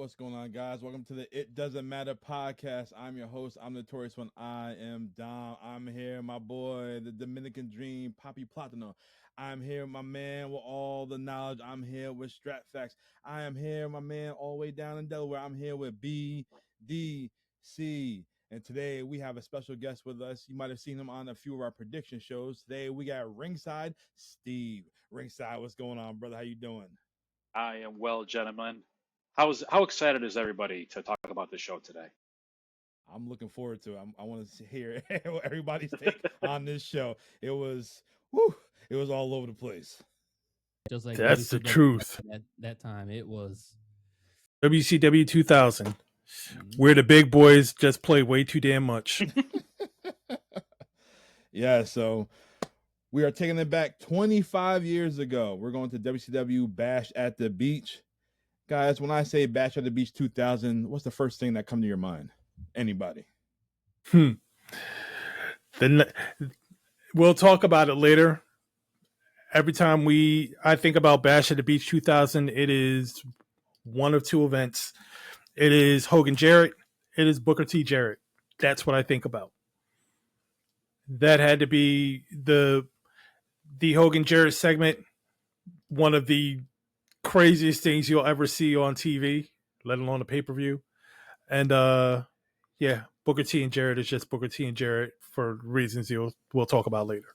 What's going on, guys? Welcome to the It Doesn't Matter podcast. I'm your host. I'm the notorious one. I am Dom. I'm here, my boy, the Dominican Dream, Papi Platano. I'm here, my man, with all the knowledge. I'm here with Strat Facts. I am here, my man, all the way down in Delaware. I'm here with BDC. And today we have a special guest with us. You might have seen him on a few of our prediction shows. Today we got Ringside Steve. Ringside, what's going on, brother? How you doing? I am well, gentlemen. How excited is everybody to talk about this show today? I'm looking forward to it. I want to hear everybody's take on this show. It was all over the place. Just like that's the truth. That time it was WCW 2000, where the big boys just play way too damn much. Yeah, so we are taking it back 25 years ago. We're going to WCW Bash at the Beach. Guys, when I say Bash at the Beach 2000, what's the first thing that comes to your mind? Anybody? Then we'll talk about it later. Every time I think about Bash at the Beach 2000, it is one of two events. It is Hogan Jarrett. It is Booker T Jarrett. That's what I think about. That had to be the Hogan Jarrett segment, one of the craziest things you'll ever see on TV, let alone a pay-per-view. And yeah, Booker T and Jarrett is just Booker T and Jarrett for reasons we'll talk about later.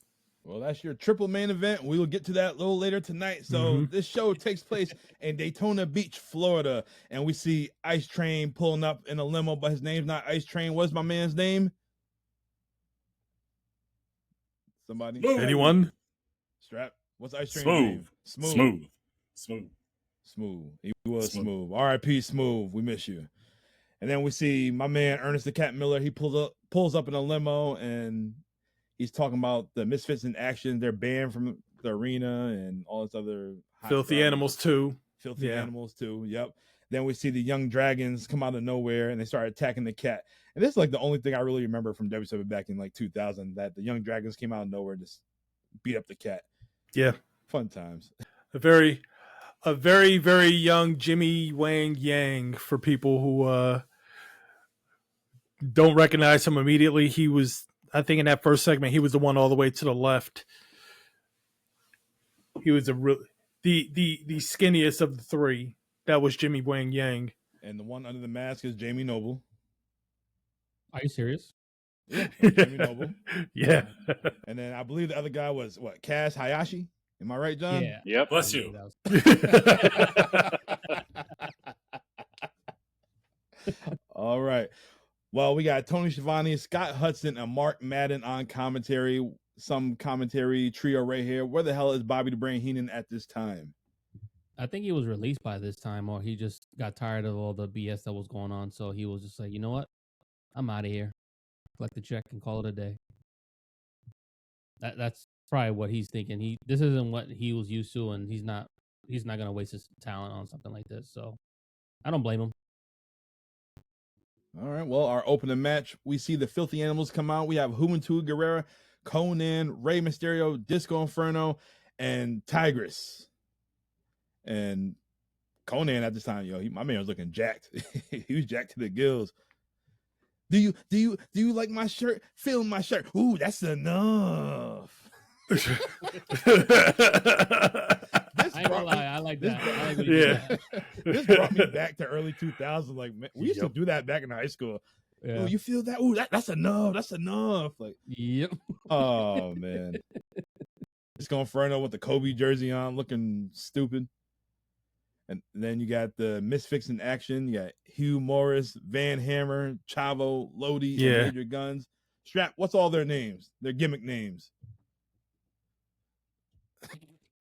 Well, that's your triple main event. We will get to that a little later tonight. So this show takes place in Daytona Beach, Florida, and we see Ice Train pulling up in a limo, but his name's not Ice Train. What's my man's name? Somebody? Anyone? Strap. What's Ice Train's name? Smooth. He was smooth. R.I.P. Smooth. We miss you. And then we see my man Ernest the Cat Miller. He pulls up in a limo, and he's talking about the Misfits in Action. They're banned from the arena and all this other Filthy Animals too. Filthy Animals too. Yep. Then we see the Young Dragons come out of nowhere and they start attacking the cat. And this is like the only thing I really remember from WCW back in like 2000, that the Young Dragons came out of nowhere and just beat up the cat. Yeah. Fun times. A very, very young Jimmy Wang Yang for people who don't recognize him immediately. He was, I think, in that first segment, he was the one all the way to the left. He was the skinniest of the three. That was Jimmy Wang Yang. And the one under the mask is Jamie Noble. Are you serious? Yeah, Jamie Noble. Yeah. And then I believe the other guy was Kaz Hayashi. Am I right, John? Yeah. Yep. Bless you. All right. Well, we got Tony Schiavone, Scott Hudson, and Mark Madden on commentary. Some commentary trio right here. Where the hell is Bobby the Brain Heenan at this time? I think he was released by this time, or he just got tired of all the BS that was going on. So he was just like, you know what? I'm out of here. Collect the check and call it a day. That's probably what he's thinking. This isn't what he was used to, and he's not gonna waste his talent on something like this. So I don't blame him. All right. Well, our opening match, we see the Filthy Animals come out. We have Juventud Guerrera, Conan, Rey Mysterio, Disco Inferno, and Tigress. And Conan at this time, my man was looking jacked. He was jacked to the gills. Do you like my shirt? Feel my shirt. Ooh, that's enough. I ain't gonna lie, I like that. I like This brought me back to early 2000s. Like, man, we used to do that back in high school. Yeah. Oh, you feel that? Ooh, that's enough. That's enough. Like, yep. Oh man. Disco Inferno with the Kobe jersey on, looking stupid. And then you got the Misfits in Action. You got Hugh Morris, Van Hammer, Chavo, Lodi, and Major Guns. Strap, what's all their names? Their gimmick names.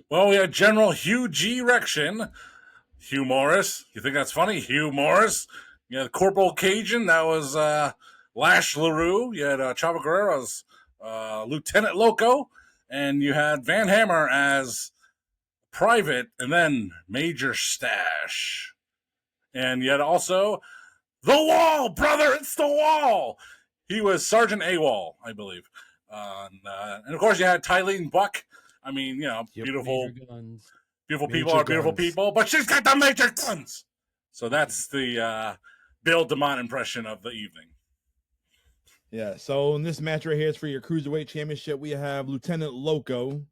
Well, we had General Hugh G. Rection, Hugh Morris. You think that's funny? Hugh Morris. You had Corporal Cajun. That was Lash LaRue. You had Chavo Guerrero as Lieutenant Loco. And you had Van Hammer as Private, and then Major Stash. And yet also The Wall, brother, it's The Wall. He was Sergeant AWOL, I believe. And of course you had Tylene Buck. I mean, beautiful people are beautiful people, but she's got the major guns. So that's the Bill DeMont impression of the evening. Yeah, so in this match right here is for your Cruiserweight Championship. We have Lieutenant Loco,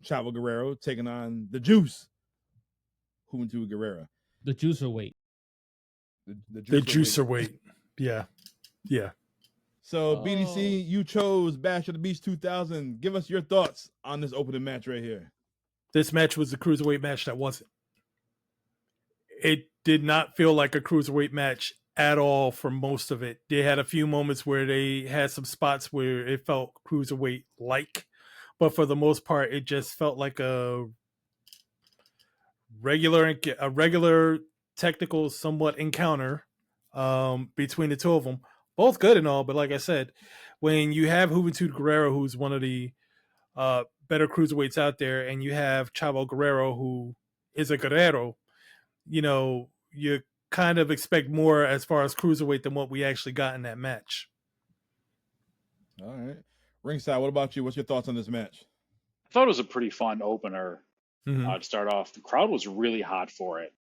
Chavo Guerrero, taking on the Juice, Juventud Guerrera. The Juicerweight. The Juicerweight. Yeah. So, BDC, you chose Bash of the Beast 2000. Give us your thoughts on this opening match right here. This match was a Cruiserweight match that wasn't. It did not feel like a Cruiserweight match at all for most of it. They had a few moments where they had some spots where it felt Cruiserweight-like, but for the most part, it just felt like a regular technical somewhat encounter between the two of them. Both good and all, but like I said, when you have Juventud Guerrero, who's one of the better cruiserweights out there, and you have Chavo Guerrero, who is a Guerrero, you kind of expect more as far as cruiserweight than what we actually got in that match. All right. Ringside, what about you? What's your thoughts on this match? I thought it was a pretty fun opener Mm-hmm. to start off. The crowd was really hot for it.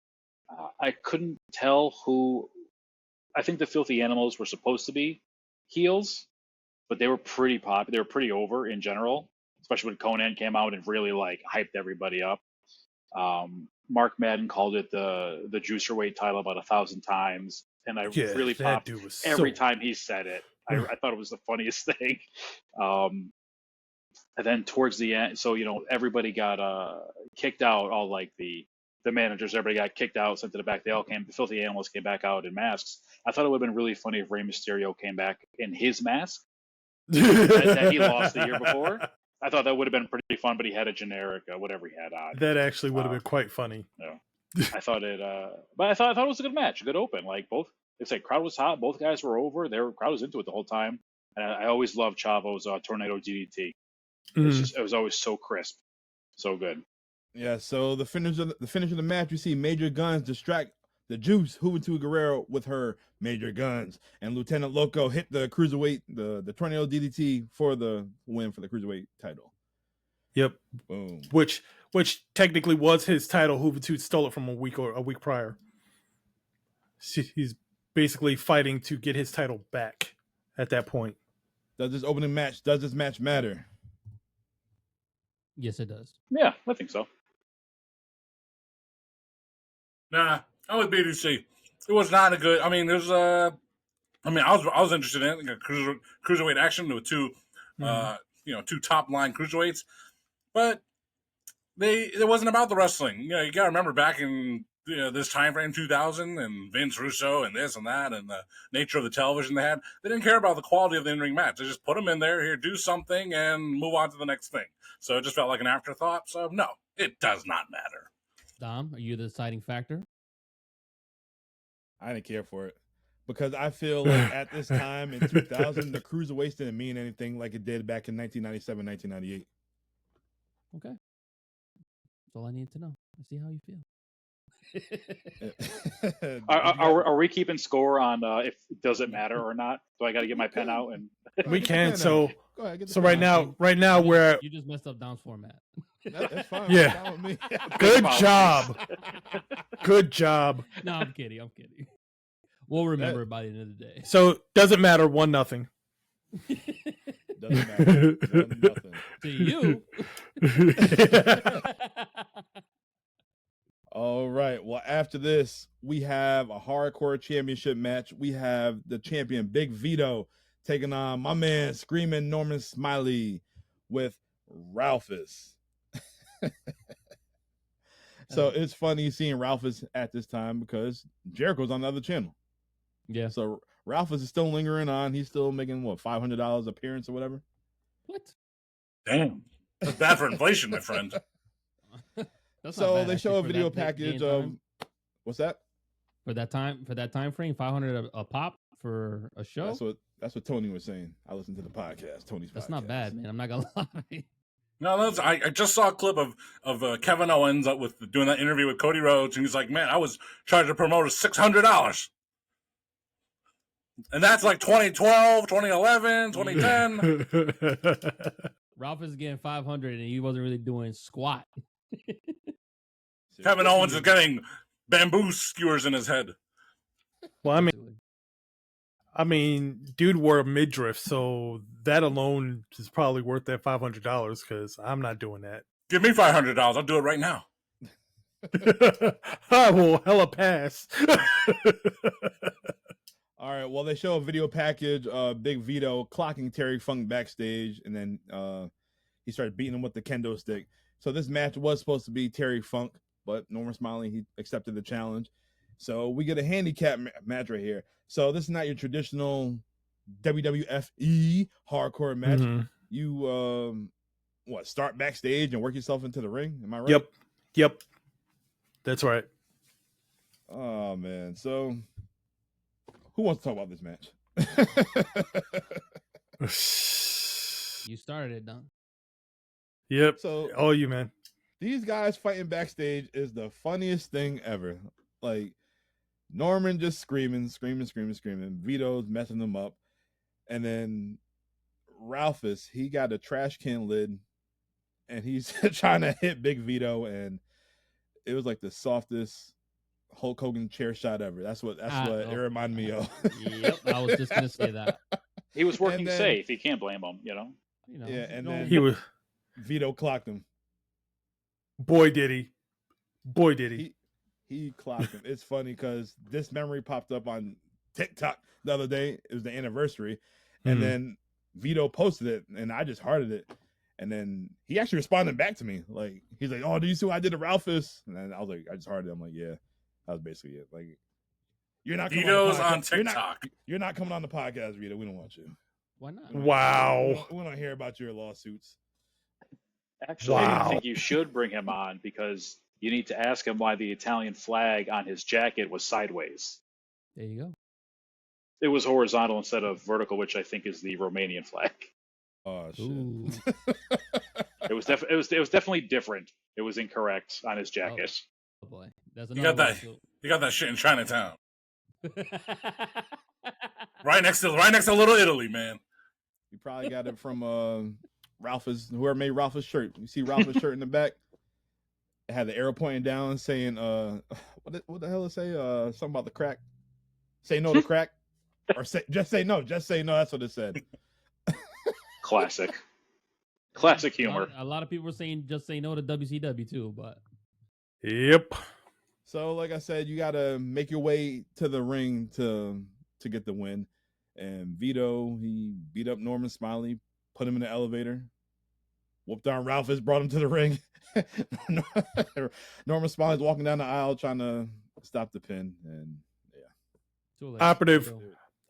I couldn't tell who. I think the Filthy Animals were supposed to be heels, but they were pretty popular. They were pretty over in general, especially when Conan came out and really hyped everybody up. Mark Madden called it the Juicerweight title about 1,000 times, and I really popped every time he said it. I thought it was the funniest thing. And then towards the end, so everybody got kicked out. All the managers, everybody got kicked out, sent to the back. They all came. The Filthy Animals came back out in masks. I thought it would have been really funny if Rey Mysterio came back in his mask that he lost the year before. I thought that would have been pretty fun, but he had a generic whatever he had on. That actually would have been quite funny. Yeah, I thought it, but I thought it was a good match, a good open. Crowd was hot. Both guys were over. Crowd was into it the whole time. And I always loved Chavo's Tornado DDT. It was always so crisp, so good. Yeah. So the finish of the match, we see Major Guns distract the Juice, Juventud Guerrero, with her Major Guns, and Lieutenant Loco hit the Cruiserweight, the Tornado DDT for the win for the Cruiserweight title. Yep. Boom. Which technically was his title. Juventud stole it from a week prior. He's basically fighting to get his title back at that point. Does this match matter? Yes, it does. Yeah, I think so. Nah, I'm with BDC. It was not a good. I mean, there's I was interested in it. Cruiserweight action with two, two top line cruiserweights, but it wasn't about the wrestling. You got to remember back in this time frame, 2000, and Vince Russo and this and that, and the nature of the television they had. They didn't care about the quality of the in-ring match. They just put them in there, here, do something, and move on to the next thing. So it just felt like an afterthought. So no, it does not matter. Dom, are you the deciding factor? I didn't care for it because I feel like at this time in 2000, the Cruiserweights didn't mean anything like it did back in 1997, 1998. Okay. That's all I need to know. I see how you feel. Are we keeping score on if does it matter or not? Do I got to get my pen out and we can? So go ahead, so right now we're you just messed up Dom's format. That's fine. Yeah. That's fine with me. Good job. Good job. No, I'm kidding. We'll remember it by the end of the day. So doesn't matter. 1-0. Doesn't matter. 1-0. To you. All right. Well, after this, we have a hardcore championship match. We have the champion, Big Vito, taking on my man, Screaming Norman Smiley, with Ralphus. So it's funny seeing Ralphus at this time because Jericho's on the other channel. Yeah. So Ralphus is still lingering on. He's still making, $500 appearance or whatever? What? Damn. That's bad for inflation, my friend. So they show a video package of what's that? For that time frame, 500 a pop for a show. That's what Tony was saying. I listened to the podcast. Tony's. That's podcast. not bad, man. I'm not gonna lie. No, I just saw a clip of Kevin Owens with doing that interview with Cody Rhodes, and he's like, "Man, I was charged to promote $600." And that's like 2012, 2011, 2010. Ralph is getting 500 and he wasn't really doing squat. Kevin Owens is getting bamboo skewers in his head. Well, Basically. I mean, dude wore a midriff, so that alone is probably worth that $500 because I'm not doing that. Give me $500. I'll do it right now. I will hella pass. All right. Well, they show a video package. Big Vito clocking Terry Funk backstage, and then he started beating him with the kendo stick. So this match was supposed to be Terry Funk, but Norman Smiley, he accepted the challenge. So we get a handicap match right here. So this is not your traditional WWFE hardcore match. Mm-hmm. You start backstage and work yourself into the ring? Am I right? Yep. That's right. Oh man. So who wants to talk about this match? You started it, Don. Yep. So all you, man. These guys fighting backstage is the funniest thing ever. Like Norman just screaming. Vito's messing them up. And then Ralphus, he got a trash can lid and he's trying to hit Big Vito, and it was like the softest Hulk Hogan chair shot ever. That's what it reminded me of. Yep, I was just gonna say that. He was working safe. You can't blame him, you know. Yeah, and then he was Vito clocked him. Boy did he. He clocked him. It's funny because this memory popped up on TikTok the other day. It was the anniversary. And then Vito posted it, and I just hearted it. And then he actually responded back to me. Like, he's like, "Oh, do you see what I did to Ralphus?" And then I was like, I just hearted it. I'm like, yeah, that was basically it. Like, you're not coming Vito's on TikTok. You're not coming on the podcast, Vito. We don't want you. Why not? Wow. We don't hear about your lawsuits. Actually, I think you should bring him on because you need to ask him why the Italian flag on his jacket was sideways. There you go. It was horizontal instead of vertical, which I think is the Romanian flag. Oh shit! It was definitely different. It was incorrect on his jacket. Oh boy, that's you got that shit in Chinatown. right next to Little Italy, man. You probably got it from Ralph's, whoever made Ralph's shirt. You see Ralph's shirt in the back? It had the arrow pointing down saying, what the hell did it say? Something about the crack. Say no to crack. Or just say no. Just say no. That's what it said. Classic humor. A lot of people were saying just say no to WCW too, but yep. So, like I said, you got to make your way to the ring to get the win. And Vito, he beat up Norman Smiley, put him in the elevator, whooped on Ralphus, brought him to the ring. Norman Smiley's walking down the aisle trying to stop the pin, and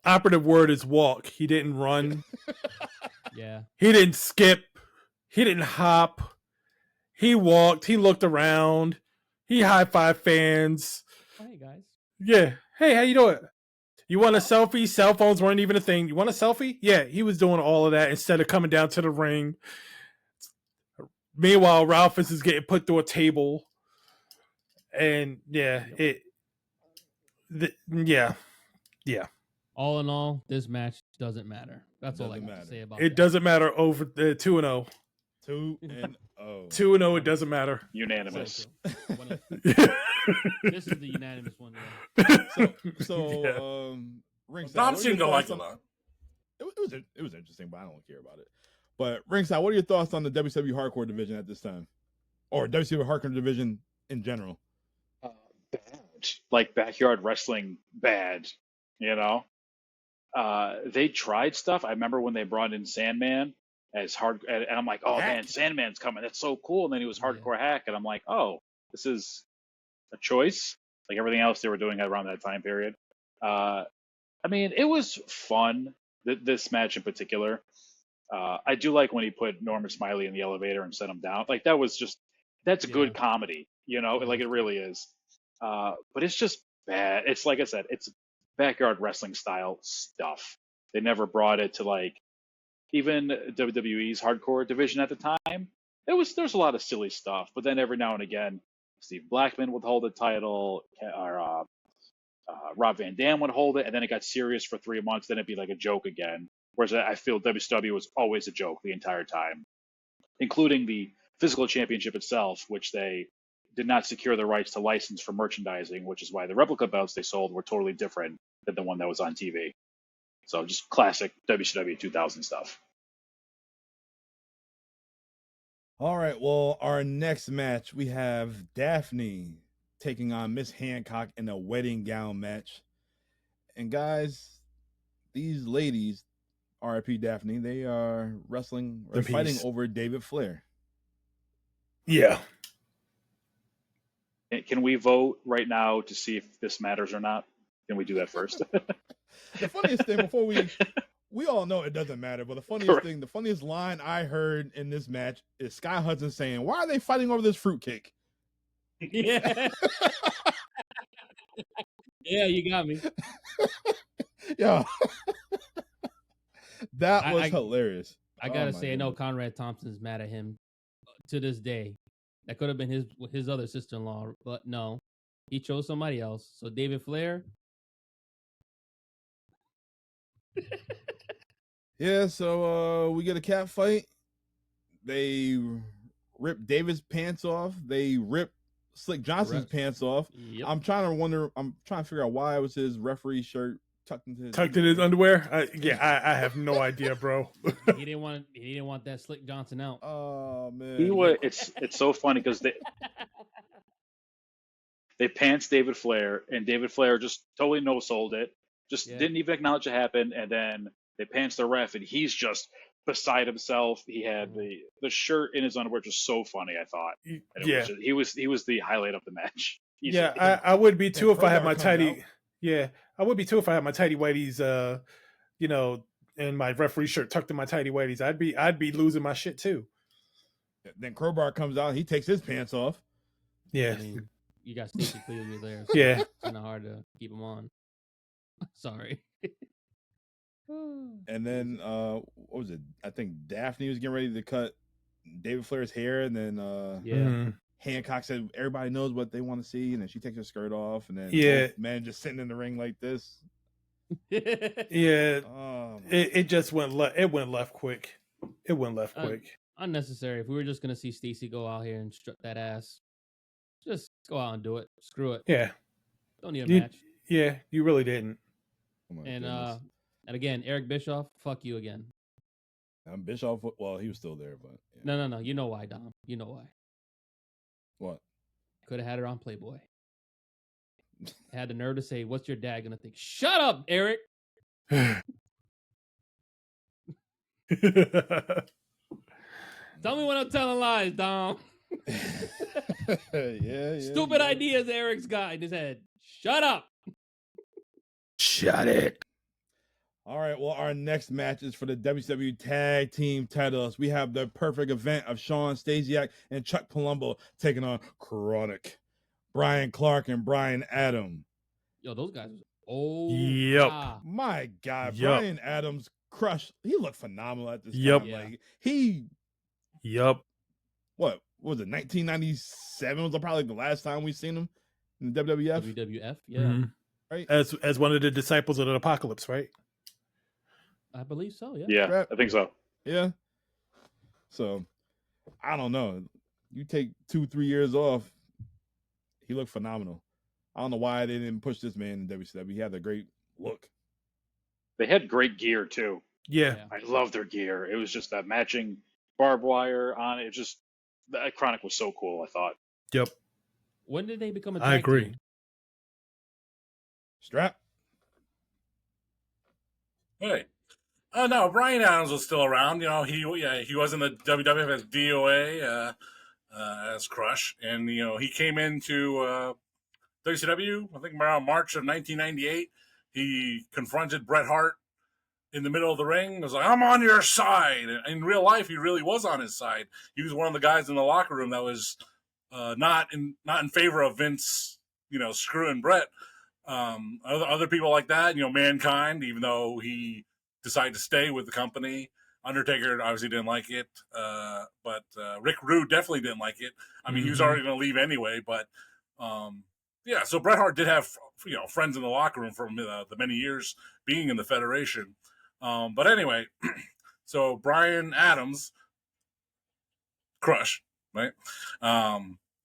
Operative word is walk. He didn't run. Yeah. He didn't skip. He didn't hop. He walked. He looked around. He high-fived fans. Oh, hey, guys. Yeah. Hey, how you doing? You want a selfie? Cell phones weren't even a thing. You want a selfie? Yeah, he was doing all of that instead of coming down to the ring. Meanwhile, Ralphus is getting put through a table. And, yeah, yeah. All in all, this match doesn't matter. That's all I got to say about it. It doesn't matter over the 2-0. 2-0. 2-0, it doesn't matter. Unanimous. This is the unanimous one. Yeah. Ringside. Dom seemed to like it a lot. It was interesting, but I don't care about it. But Ringside, what are your thoughts on the WCW Hardcore division at this time, or WCW Hardcore division in general? Bad, like backyard wrestling. Bad, you know. They tried stuff. I remember when they brought in Sandman as hard, and I'm like, oh man, Sandman's coming. That's so cool. And then he was Hardcore Hack, and I'm like, oh, this is a choice. Like everything else they were doing around that time period. I mean, it was fun. This match in particular. I do like when he put Norman Smiley in the elevator and set him down. Like that's good comedy, you know, like it really is. But it's just bad. It's like I said, it's backyard wrestling style stuff. They never brought it to like even WWE's hardcore division at the time. There's a lot of silly stuff, but then every now and again, Steve Blackman would hold the title, or Rob Van Dam would hold it, and then it got serious for 3 months. Then it'd be like a joke again. Whereas I feel WCW was always a joke the entire time, including the physical championship itself, which they did not secure the rights to license for merchandising, which is why the replica belts they sold were totally different than the one that was on TV. So just classic WCW 2000 stuff. All right, well, our next match, we have Daphne taking on Miss Hancock in a wedding gown match. And guys, these ladies, RIP Daphne, they are wrestling or fighting over David Flair. Yeah. Can we vote right now to see if this matters or not? Can we do that first? The funniest thing before we all know it doesn't matter, but the funniest thing, the funniest line I heard in this match is Sky Hudson saying, "Why are they fighting over this fruitcake?" Yeah. Yeah, you got me. Yeah. That was hilarious. I gotta say, I know Conrad Thompson's mad at him to this day. That could have been his other sister-in-law, but no, he chose somebody else. So David Flair. Yeah, so we get a cat fight. They rip David's pants off. They rip Slick Johnson's pants off. Yep. I'm trying to figure out why it was his referee shirt tucked in his underwear. I have no idea, bro. He didn't want that Slick Johnson out. Oh man, It's so funny because they pants David Flair, and David Flair just totally no-sold it. Didn't even acknowledge it happened, and then they pants the ref, and he's just beside himself. He had the shirt in his underwear, just so funny. I thought, he was the highlight of the match. Easily. Yeah, I would be too if I had my tidy. Yeah, I would be too if I had my tidy whities. And my referee shirt tucked in my tidy whities. I'd be losing my shit too. Then Crowbar comes out. He takes his pants off. Yeah, I mean, you got Stacey clearly there. So yeah, it's kind of hard to keep him on. Sorry. And then what was it? I think Daphne was getting ready to cut David Flair's hair, and then Hancock said everybody knows what they want to see, and then she takes her skirt off, and then man just sitting in the ring like this. Yeah, it just went left quick. It went left quick. Unnecessary. If we were just gonna see Stacey go out here and strut that ass, just go out and do it. Screw it. Yeah, don't need a match. Yeah, you really didn't. Oh and again, Eric Bischoff, fuck you again. Bischoff, well, he was still there, but no. You know why, Dom? You know why? What? Could have had her on Playboy. Had the nerve to say, "What's your dad gonna think?" Shut up, Eric. Tell me when I'm telling lies, Dom. Stupid ideas Eric's got in his head. Shut up. Shut it. All right, well, our next match is for the WCW Tag Team titles. We have the perfect event of Sean Stasiak and Chuck Palumbo taking on Kronik, Brian Clark, and Brian Adams. Yo, those guys. My God, Brian Adams crushed. He looked phenomenal at this time. What was it? 1997 was probably the last time we seen him in the WWF. WWF, yeah. Mm-hmm. Right, as one of the disciples of the Apocalypse, right? I believe so. Yeah. Yeah, I think so. Yeah. So, I don't know. You take 2-3 years off. He looked phenomenal. I don't know why they didn't push this man in WCW. He had a great look. They had great gear too. Yeah. I love their gear. It was just that matching barbed wire on it. Just that Kronik was so cool. I thought. Yep. When did they become a? I agree. Team? Strap. Hey. No, Brian Adams was still around. He was in the WWF as DOA, as Crush, and he came into WCW. I think around March of 1998. He confronted Bret Hart in the middle of the ring. Was like, "I'm on your side." And in real life, he really was on his side. He was one of the guys in the locker room that was not in favor of Vince, screwing Bret. Other people like that, Mankind, even though he decided to stay with the company. Undertaker obviously didn't like it, but Rick Rude definitely didn't like it. I mean, he was already going to leave anyway, but so Bret Hart did have friends in the locker room from the many years being in the Federation. But anyway, so Brian Adams, Crush, right?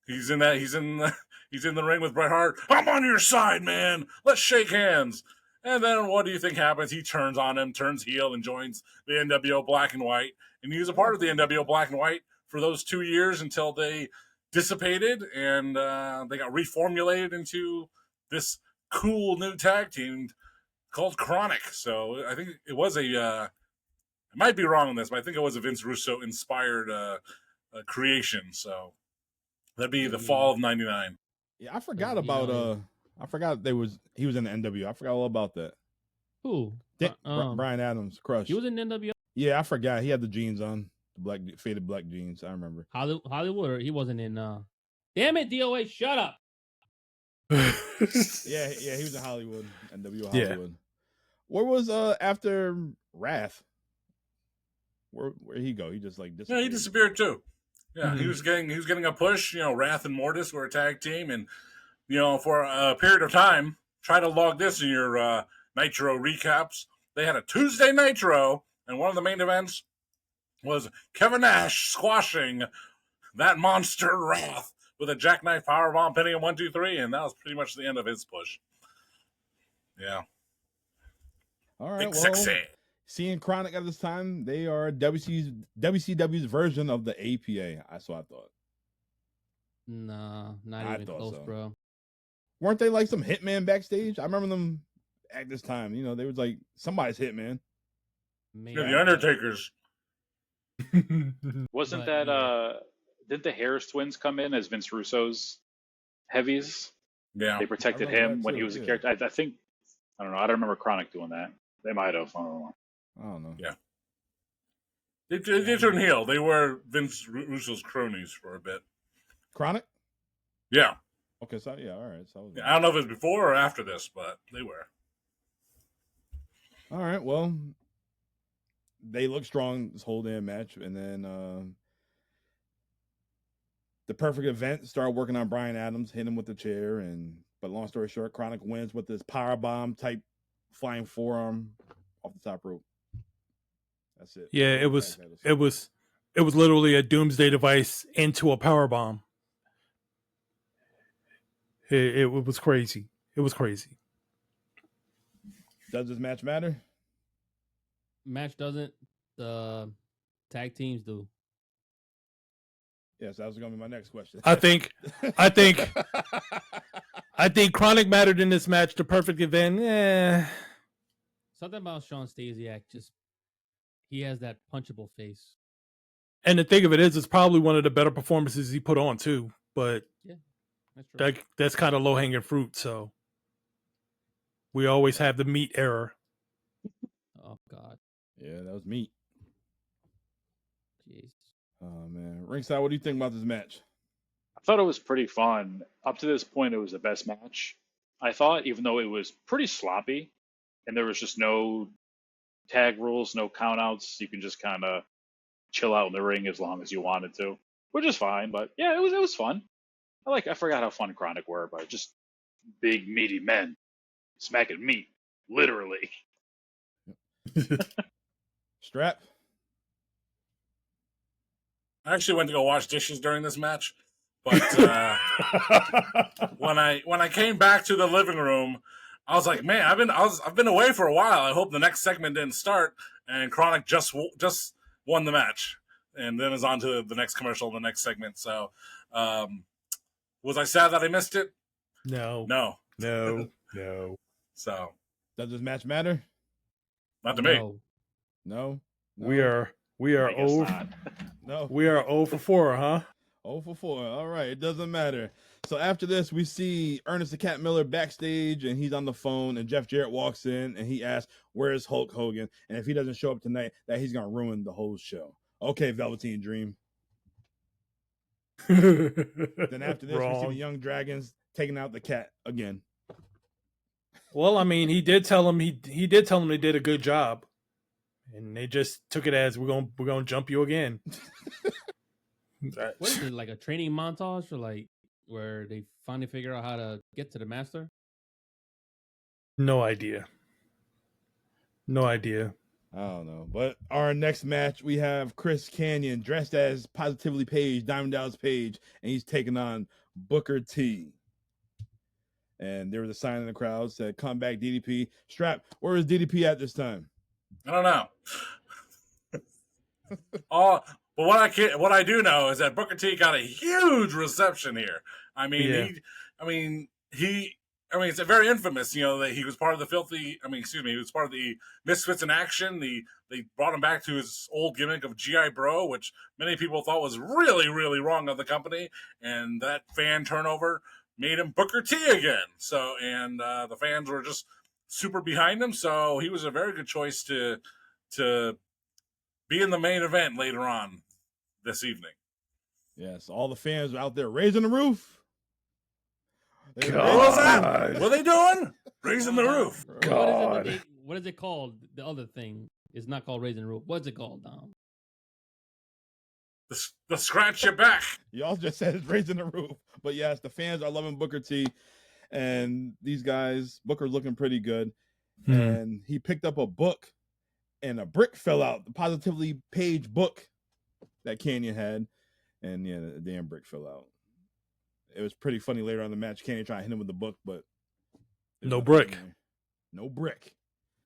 He's in the ring with Bret Hart. I'm on your side, man. Let's shake hands. And then what do you think happens? He turns on him, turns heel, and joins the NWO Black and White. And he was a part of the NWO Black and White for those 2 years until they dissipated and they got reformulated into this cool new tag team called Kronik. So I think it was I might be wrong on this, but I think it was a Vince Russo inspired creation. So that'd be the fall of '99. Yeah, I forgot about I forgot he was in the NWO. I forgot all about that. Who? Brian Adams, Crush. He was in NWO. Yeah, I forgot. He had the jeans on, the faded black jeans. I remember. Hollywood, or he wasn't in. Damn it, DOA, shut up. yeah, he was in Hollywood, NWO Hollywood. Yeah. Where was after Wrath? Where he go? He just like disappeared. Yeah, he disappeared too. Yeah, he was getting a push. Wrath and Mortis were a tag team, and for a period of time, try to log this in your Nitro recaps. They had a Tuesday Nitro, and one of the main events was Kevin Nash squashing that monster Wrath with a jackknife powerbomb, pinning him 1, 2, 3, and that was pretty much the end of his push. Yeah. All right. Big sexy. Seeing Kronik at this time, they are WCW's version of the APA. That's what I thought. Nah, not even close, bro. Weren't they like some hitman backstage? I remember them at this time. They was like somebody's hitman. Yeah, the Undertakers. Wasn't that did the Harris twins come in as Vince Russo's heavies? Yeah, they protected him when he was a character. I think I don't know. I don't remember Kronik doing that. They might have. I don't know. Yeah, they did turn heel. They were Vince Russo's cronies for a bit. Kronik? Yeah. Okay, so yeah, all right. So I don't know if it was before or after this, but they were. All right. Well, they look strong this whole damn match, and then the Perfect Event started working on Brian Adams, hitting him with the chair, but long story short, Kronik wins with this powerbomb type flying forearm off the top rope. That's it. Yeah, it was literally a doomsday device into a powerbomb. It was crazy. It was crazy. Does this match matter? Match doesn't. The tag teams do. Yes, that was going to be my next question. I think Kronik mattered in this match. The Perfect Event, Something about Sean Stasiak, he has that punchable face. And the thing of it is, it's probably one of the better performances he put on too. But yeah, that's true. That's kind of low hanging fruit. So we always have the meat error. Oh God. Yeah, that was meat. Jeez. Oh man, Ringside, what do you think about this match? I thought it was pretty fun. Up to this point, it was the best match. I thought, even though it was pretty sloppy, and there was just no tag rules, no countouts, you can just kind of chill out in the ring as long as you wanted to, which is fine. But yeah, it was fun. I forgot how fun Kronik were, but just big meaty men smacking meat, literally. Strap. I actually went to go wash dishes during this match, but when I came back to the living room, I was like, man, I've been away for a while. I hope the next segment didn't start. And Kronik just won the match, and then is on to the next commercial, the next segment. So, was I sad that I missed it? No. So, does this match matter? Not to me. No. We are 0. No. We are 0 for 4, huh? 0 for 4. All right, it doesn't matter. So after this, we see Ernest the Cat Miller backstage, and he's on the phone, and Jeff Jarrett walks in, and he asks, "Where's Hulk Hogan?" And if he doesn't show up tonight, that he's gonna ruin the whole show. Okay, Velveteen Dream. Then after this, we see the Young Dragons taking out the cat again. Well, I mean, he did tell him he did tell him they did a good job, and they just took it as we're gonna jump you again. What is it, like a training montage, or where they finally figure out how to get to the master? No idea. I don't know. But our next match, we have Chris Kanyon dressed as Positively Page, Diamond Dallas Page, and he's taking on Booker T. And there was a sign in the crowd said, "Come back, DDP." Strap, where is DDP at this time? I don't know. But what I do know is that Booker T got a huge reception here. I mean, it's a very infamous, that he was part of the he was part of the Misfits in Action. They brought him back to his old gimmick of GI Bro, which many people thought was really, really wrong of the company. And that fan turnover made him Booker T again. So, and the fans were just super behind him. So he was a very good choice to be in the main event later on this evening. Yes, all the fans are out there raising the roof. What was that? What are they doing? Raising the roof. God. What is it called? The other thing is not called raising the roof. What's it called, Dom? The scratch your back. Y'all just said it's raising the roof. But yes, the fans are loving Booker T. And these guys, Booker's looking pretty good. And he picked up a book and a brick fell out. The Positively Page book that Kanyon had. And yeah, the damn brick fell out. It was pretty funny later on in the match. Kanyon tried to hit him with the book, but no brick. No brick.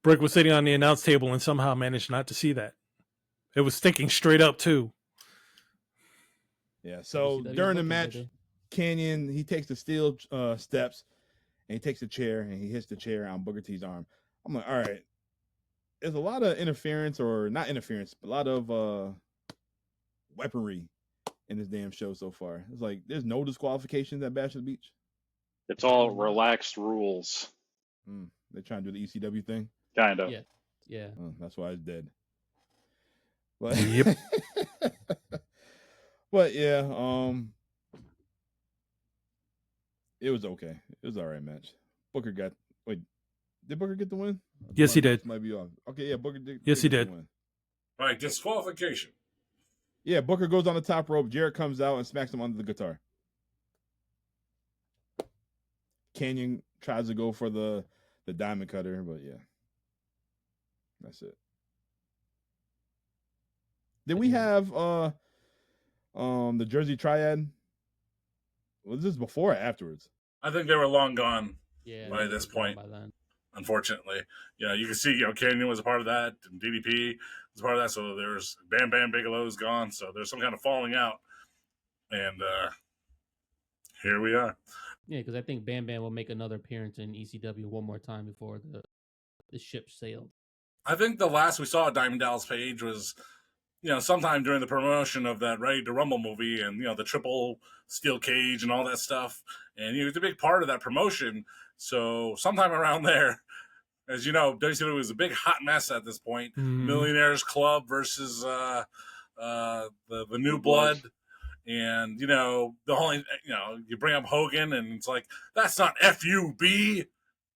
Brick was sitting on the announce table and somehow managed not to see that. It was sticking straight up too. Yeah, so during the match, Kanyon, he takes the steel steps and he takes the chair and he hits the chair on Booker T's arm. I'm like, all right, there's a lot of interference, or not interference, but a lot of weaponry in this damn show so far. It's like there's no disqualifications at Bash at the Beach. It's all relaxed rules. They're trying to do the ECW thing. Kind of. Yeah. Oh, that's why it's dead. But, yep. But yeah, it was okay. It was all right match. Booker got. Wait, did Booker get the win? Yes, he did. Might be off. Okay, yeah, Booker did. Yes, he did. Win. Right, disqualification. Yeah, Booker goes on the top rope. Jarrett comes out and smacks him under the guitar. Kanyon tries to go for the diamond cutter, but yeah, that's it. Did we have the Jersey Triad? Was this before or afterwards? I think they were long gone. Yeah. By this point, by then. Unfortunately, you can see, Kanyon was a part of that, and DDP was part of that. So there's Bam Bam Bigelow's gone. So there's some kind of falling out, and here we are. Yeah, because I think Bam Bam will make another appearance in ECW one more time before the ship sailed. I think the last we saw Diamond Dallas Page was, sometime during the promotion of that Ready to Rumble movie, and the triple steel cage and all that stuff, and he was a big part of that promotion. So sometime around there, as you know, WCW was a big hot mess at this point. Millionaires Club versus the New Blood. And, the only, you bring up Hogan and it's like, that's not F-U-B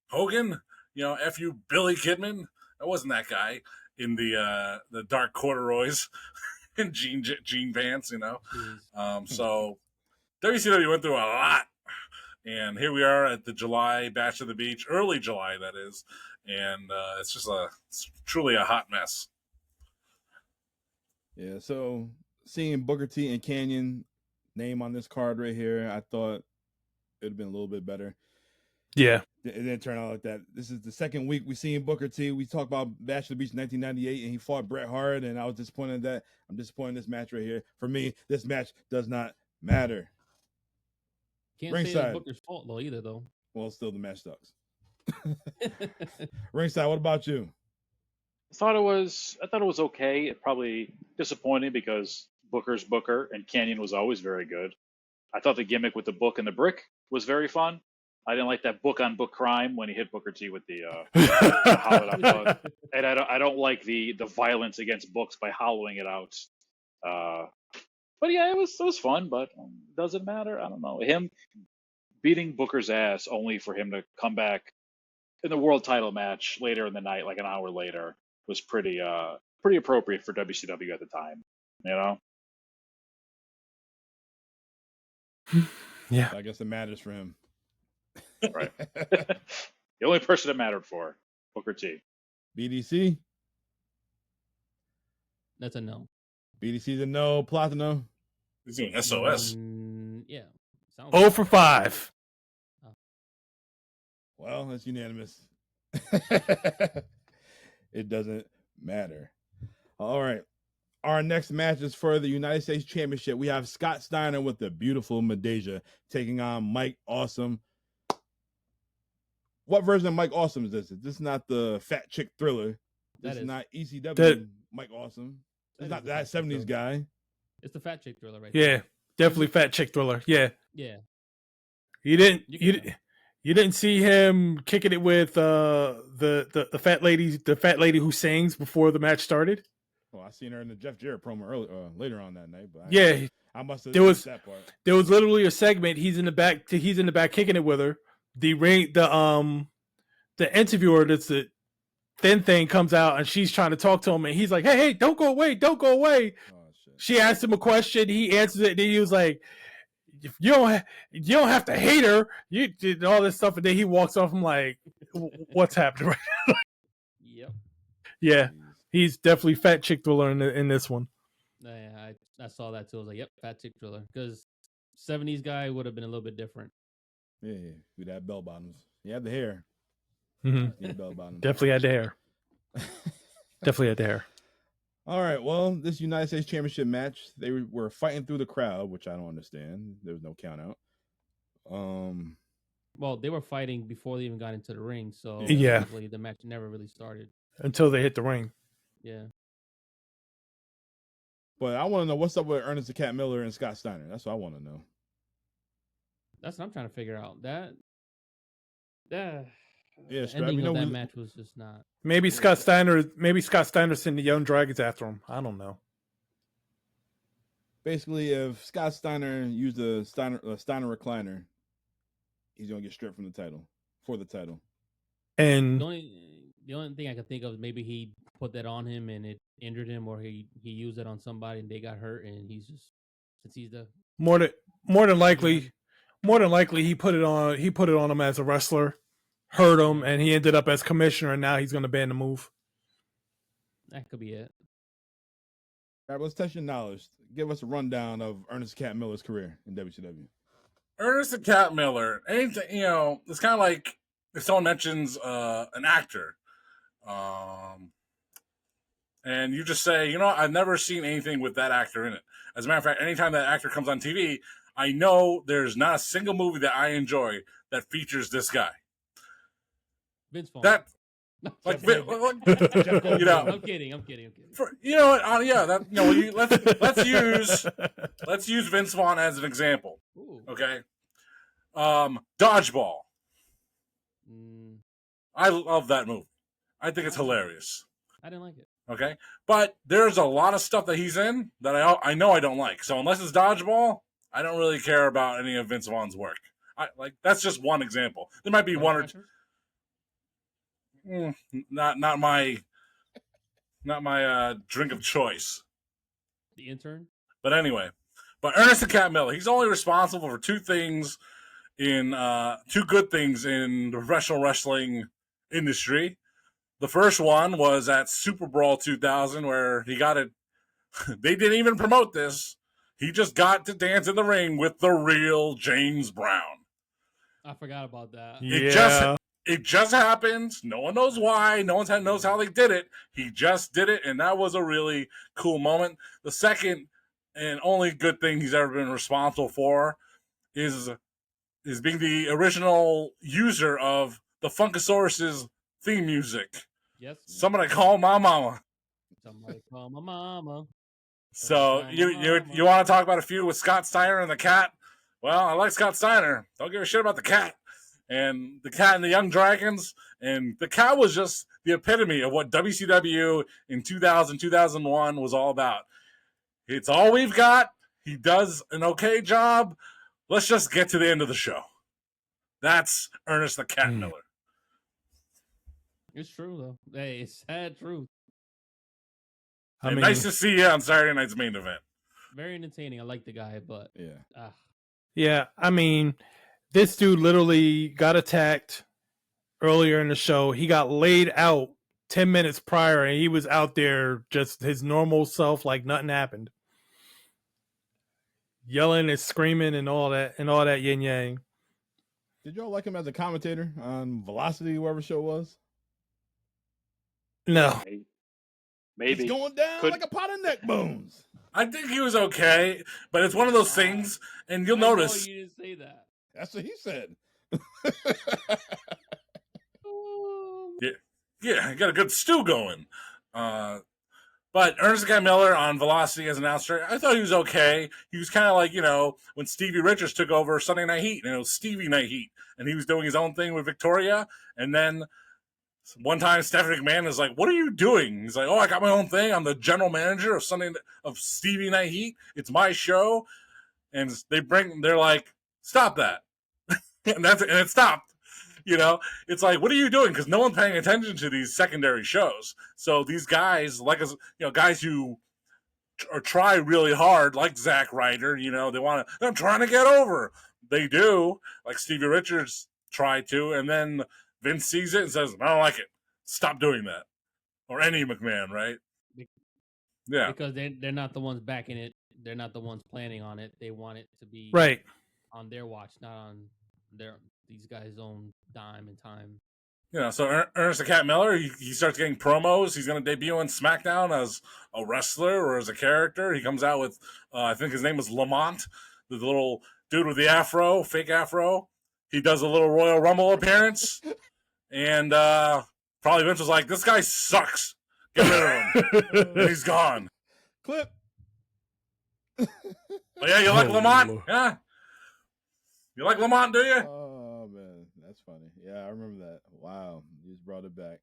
Hogan, F-U Billy Kidman. That wasn't that guy in the dark corduroys and jean pants, So WCW went through a lot. And here we are at the July Bash of the Beach, early July, that is. And it's just it's truly a hot mess. Yeah, so seeing Booker T and Kanyon name on this card right here, I thought it would have been a little bit better. Yeah. It didn't turn out like that. This is the second week we seen Booker T. We talked about Bash of the Beach in 1998, and he fought Bret Hart, and I was disappointed in that. I'm disappointed in this match right here. For me, this match does not matter. Can't Ringside. say it's Booker's fault though either though. Well, still the match sucks. Ringside, what about you? I thought it was okay. It probably disappointing because Booker's Booker and Kanyon was always very good. I thought the gimmick with the book and the brick was very fun. I didn't like that book on book crime when he hit Booker T with the hollowed out book. And I don't like the violence against books by hollowing it out. But yeah, it was fun, but does it matter? I don't know. Him beating Booker's ass only for him to come back in the world title match later in the night, like an hour later, was pretty appropriate for WCW at the time, Yeah. I guess it matters for him. Right. The only person it mattered for, Booker T. BDC. That's a no. BDC's a no. Platino. He's doing SOS. Yeah. Sounds 0 for 5. Well, that's unanimous. It doesn't matter. All right. Our next match is for the United States Championship. We have Scott Steiner with the beautiful Madeja taking on Mike Awesome. What version of Mike Awesome is this? This is not the Fat Chick Thriller. This is not ECW Mike Awesome. It's not that 70s guy. It's the Fat Chick Thriller right Yeah, there. definitely Fat Chick Thriller. Yeah. Yeah. You didn't see him kicking it with the fat lady who sings before the match started? Well, I seen her in the Jeff Jarrett promo later on that night, but I must have missed that part. There was literally a segment. He's in the back kicking it with her. The interviewer, that's the thin thing, comes out and she's trying to talk to him, and he's like, "Hey, don't go away, don't go away." Oh, shit. She asked him a question. He answers it, and he was like, "You don't have to hate her. You did all this stuff," and then he walks off. I'm like, "What's happening right now?" Yep. Yeah. He's definitely Fat Chick Thriller in this one. Yeah, I saw that too. I was like, yep, Fat Chick Thriller. Because 70s guy would have been a little bit different. Yeah. We'd have bell bottoms. He had the hair. Mm-hmm. Bell bottoms. Definitely had the hair. Definitely had the hair. All right. Well, this United States Championship match, they were fighting through the crowd, which I don't understand. There was no count out. Well, they were fighting before they even got into the ring. So yeah, the match never really started. Until they hit the ring. Yeah. But I want to know what's up with Ernest the Cat Miller and Scott Steiner. That's what I want to know. That's what I'm trying to figure out. Yeah, the ending of that match was just not. Maybe Scott Steiner sent the Young Dragons after him. I don't know. Basically, if Scott Steiner used a Steiner recliner, he's gonna get stripped from the title for the title. And the only thing I could think of is maybe he put that on him and it injured him, or he used it on somebody and they got hurt, and he's just, since he's the more than likely he put it on him as a wrestler, hurt him, and he ended up as commissioner, and now he's going to ban the move. That could be it. All right, let's test your knowledge. Give us a rundown of Ernest Cat Miller's career in WCW. Ernest the Cat Miller, anything, it's kind of like if someone mentions an actor, and you just say, I've never seen anything with that actor in it. As a matter of fact, anytime that actor comes on TV, I know there's not a single movie that I enjoy that features this guy. Vince Vaughn. That, like, I'm kidding. Let's use Vince Vaughn as an example. Ooh. Okay. Dodgeball. I love that movie. I think it's hilarious. I didn't like it. Okay, but there's a lot of stuff that he's in that I know I don't like. So unless it's Dodgeball, I don't really care about any of Vince Vaughn's work. That's just one example. There might be one or two. Not my drink of choice. The Intern. But anyway, Ernest the Cat Miller, he's only responsible for two good things in the professional wrestling industry. The first one was at Super Brawl 2000, where he got it. They didn't even promote this. He just got to dance in the ring with the real James Brown. I forgot about that. It just happened. No one knows why. No one knows how they did it. He just did it, and that was a really cool moment. The second and only good thing he's ever been responsible for is being the original user of the Funkasaurus's theme music. Yes. Somebody call my mama. Somebody call my mama. So you want to talk about a feud with Scott Steiner and the Cat? Well, I like Scott Steiner. Don't give a shit about the Cat. And the Cat and the Young Dragons. And the Cat was just the epitome of what WCW in 2000, 2001 was all about. It's all we've got. He does an okay job. Let's just get to the end of the show. That's Ernest the Cat Miller. It's true, though. Hey, it's sad truth. Nice to see you on Saturday night's main event. Very entertaining. I like the guy, but yeah. Yeah, I mean, this dude literally got attacked earlier in the show. He got laid out 10 minutes prior, and he was out there just his normal self, like nothing happened. Yelling and screaming and all that yin yang. Did y'all like him as a commentator on Velocity, whoever show it was? No. Maybe. It's going down like a pot of neck bones. I think he was okay, but it's one of those things, and you'll notice. You didn't say that. That's what he said. Yeah, got a good stew going. But Ernest Guy Miller on Velocity as an announcer, I thought he was okay. He was kind of like, when Stevie Richards took over Sunday Night Heat, Stevie Night Heat, and he was doing his own thing with Victoria. And then one time Stephanie McMahon is like, "What are you doing?" He's like, "Oh, I got my own thing. I'm the general manager of Stevie Night Heat. It's my show." And they're like, "Stop that." and it stopped. It's like, what are you doing? Because no one's paying attention to these secondary shows. So these guys, like us, guys who try really hard, like Zack Ryder, they're trying to get over. They do, like Stevie Richards tried to, and then Vince sees it and says, "I don't like it. Stop doing that." Or any McMahon, right? Yeah. Because they're not the ones backing it. They're not the ones planning on it. They want it to be right on their watch, not on these guys' own dime and time. So Ernest the Cat Miller, he starts getting promos. He's going to debut on SmackDown as a wrestler or as a character. He comes out with, I think his name is Lamont, the little dude with the afro, fake afro. He does a little Royal Rumble appearance. And probably Vince was like, "This guy sucks. Get rid of him." And he's gone. Clip. Oh, yeah, you like Lamont? Lord. Yeah. You like Lamont, do you? Oh, man. That's funny. Yeah, I remember that. Wow. You just brought it back.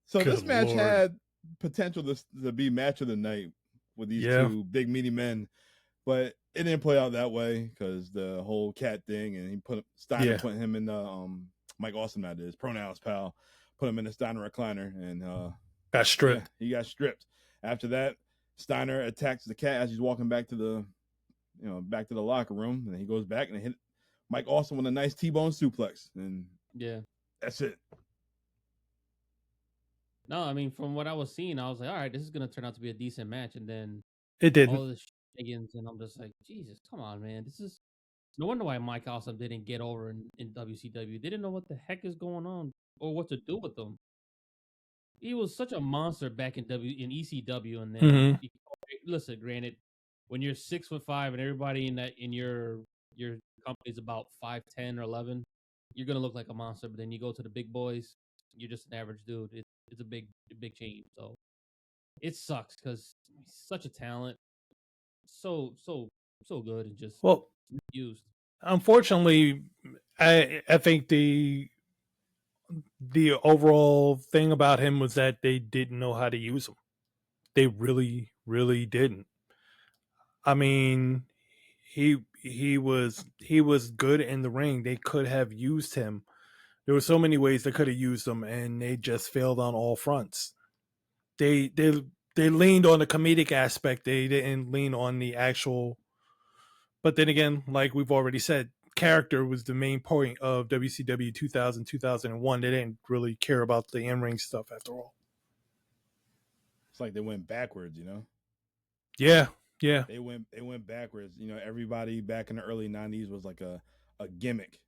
So Good this match Lord. had potential to be match of the night with these two big, meaty men. But it didn't play out that way because the whole cat thing, and Steiner put him in the Mike Awesome, that is, Pronouns pal, put him in the Steiner recliner and got stripped. Yeah, he got stripped. After that, Steiner attacks the cat as he's walking back to the locker room, and he goes back and hit Mike Awesome with a nice T-bone suplex, and that's it. No, I mean, from what I was seeing, I was like, all right, this is gonna turn out to be a decent match, and then it didn't. All this begins, and I'm just like, Jesus, come on, man, this is no wonder why Mike Awesome didn't get over in WCW. They didn't know what the heck is going on or what to do with them. He was such a monster back in ECW, and then listen, granted, when you're 6'5" and everybody in your company's about 5'10" or 11, you're gonna look like a monster. But then you go to the big boys, you're just an average dude. It's a big change. So it sucks because he's such a talent, so good, and just used. Unfortunately, I think the overall thing about him was that they didn't know how to use him. They really, really didn't. I mean, he was good in the ring. They could have used him. There were so many ways they could have used him, and they just failed on all fronts. They leaned on the comedic aspect. They didn't lean on the actual. But then again, like we've already said, character was the main point of WCW 2000, 2001. They didn't really care about the in-ring stuff after all. It's like they went backwards, Yeah. They went backwards. Everybody back in the early 90s was like a gimmick.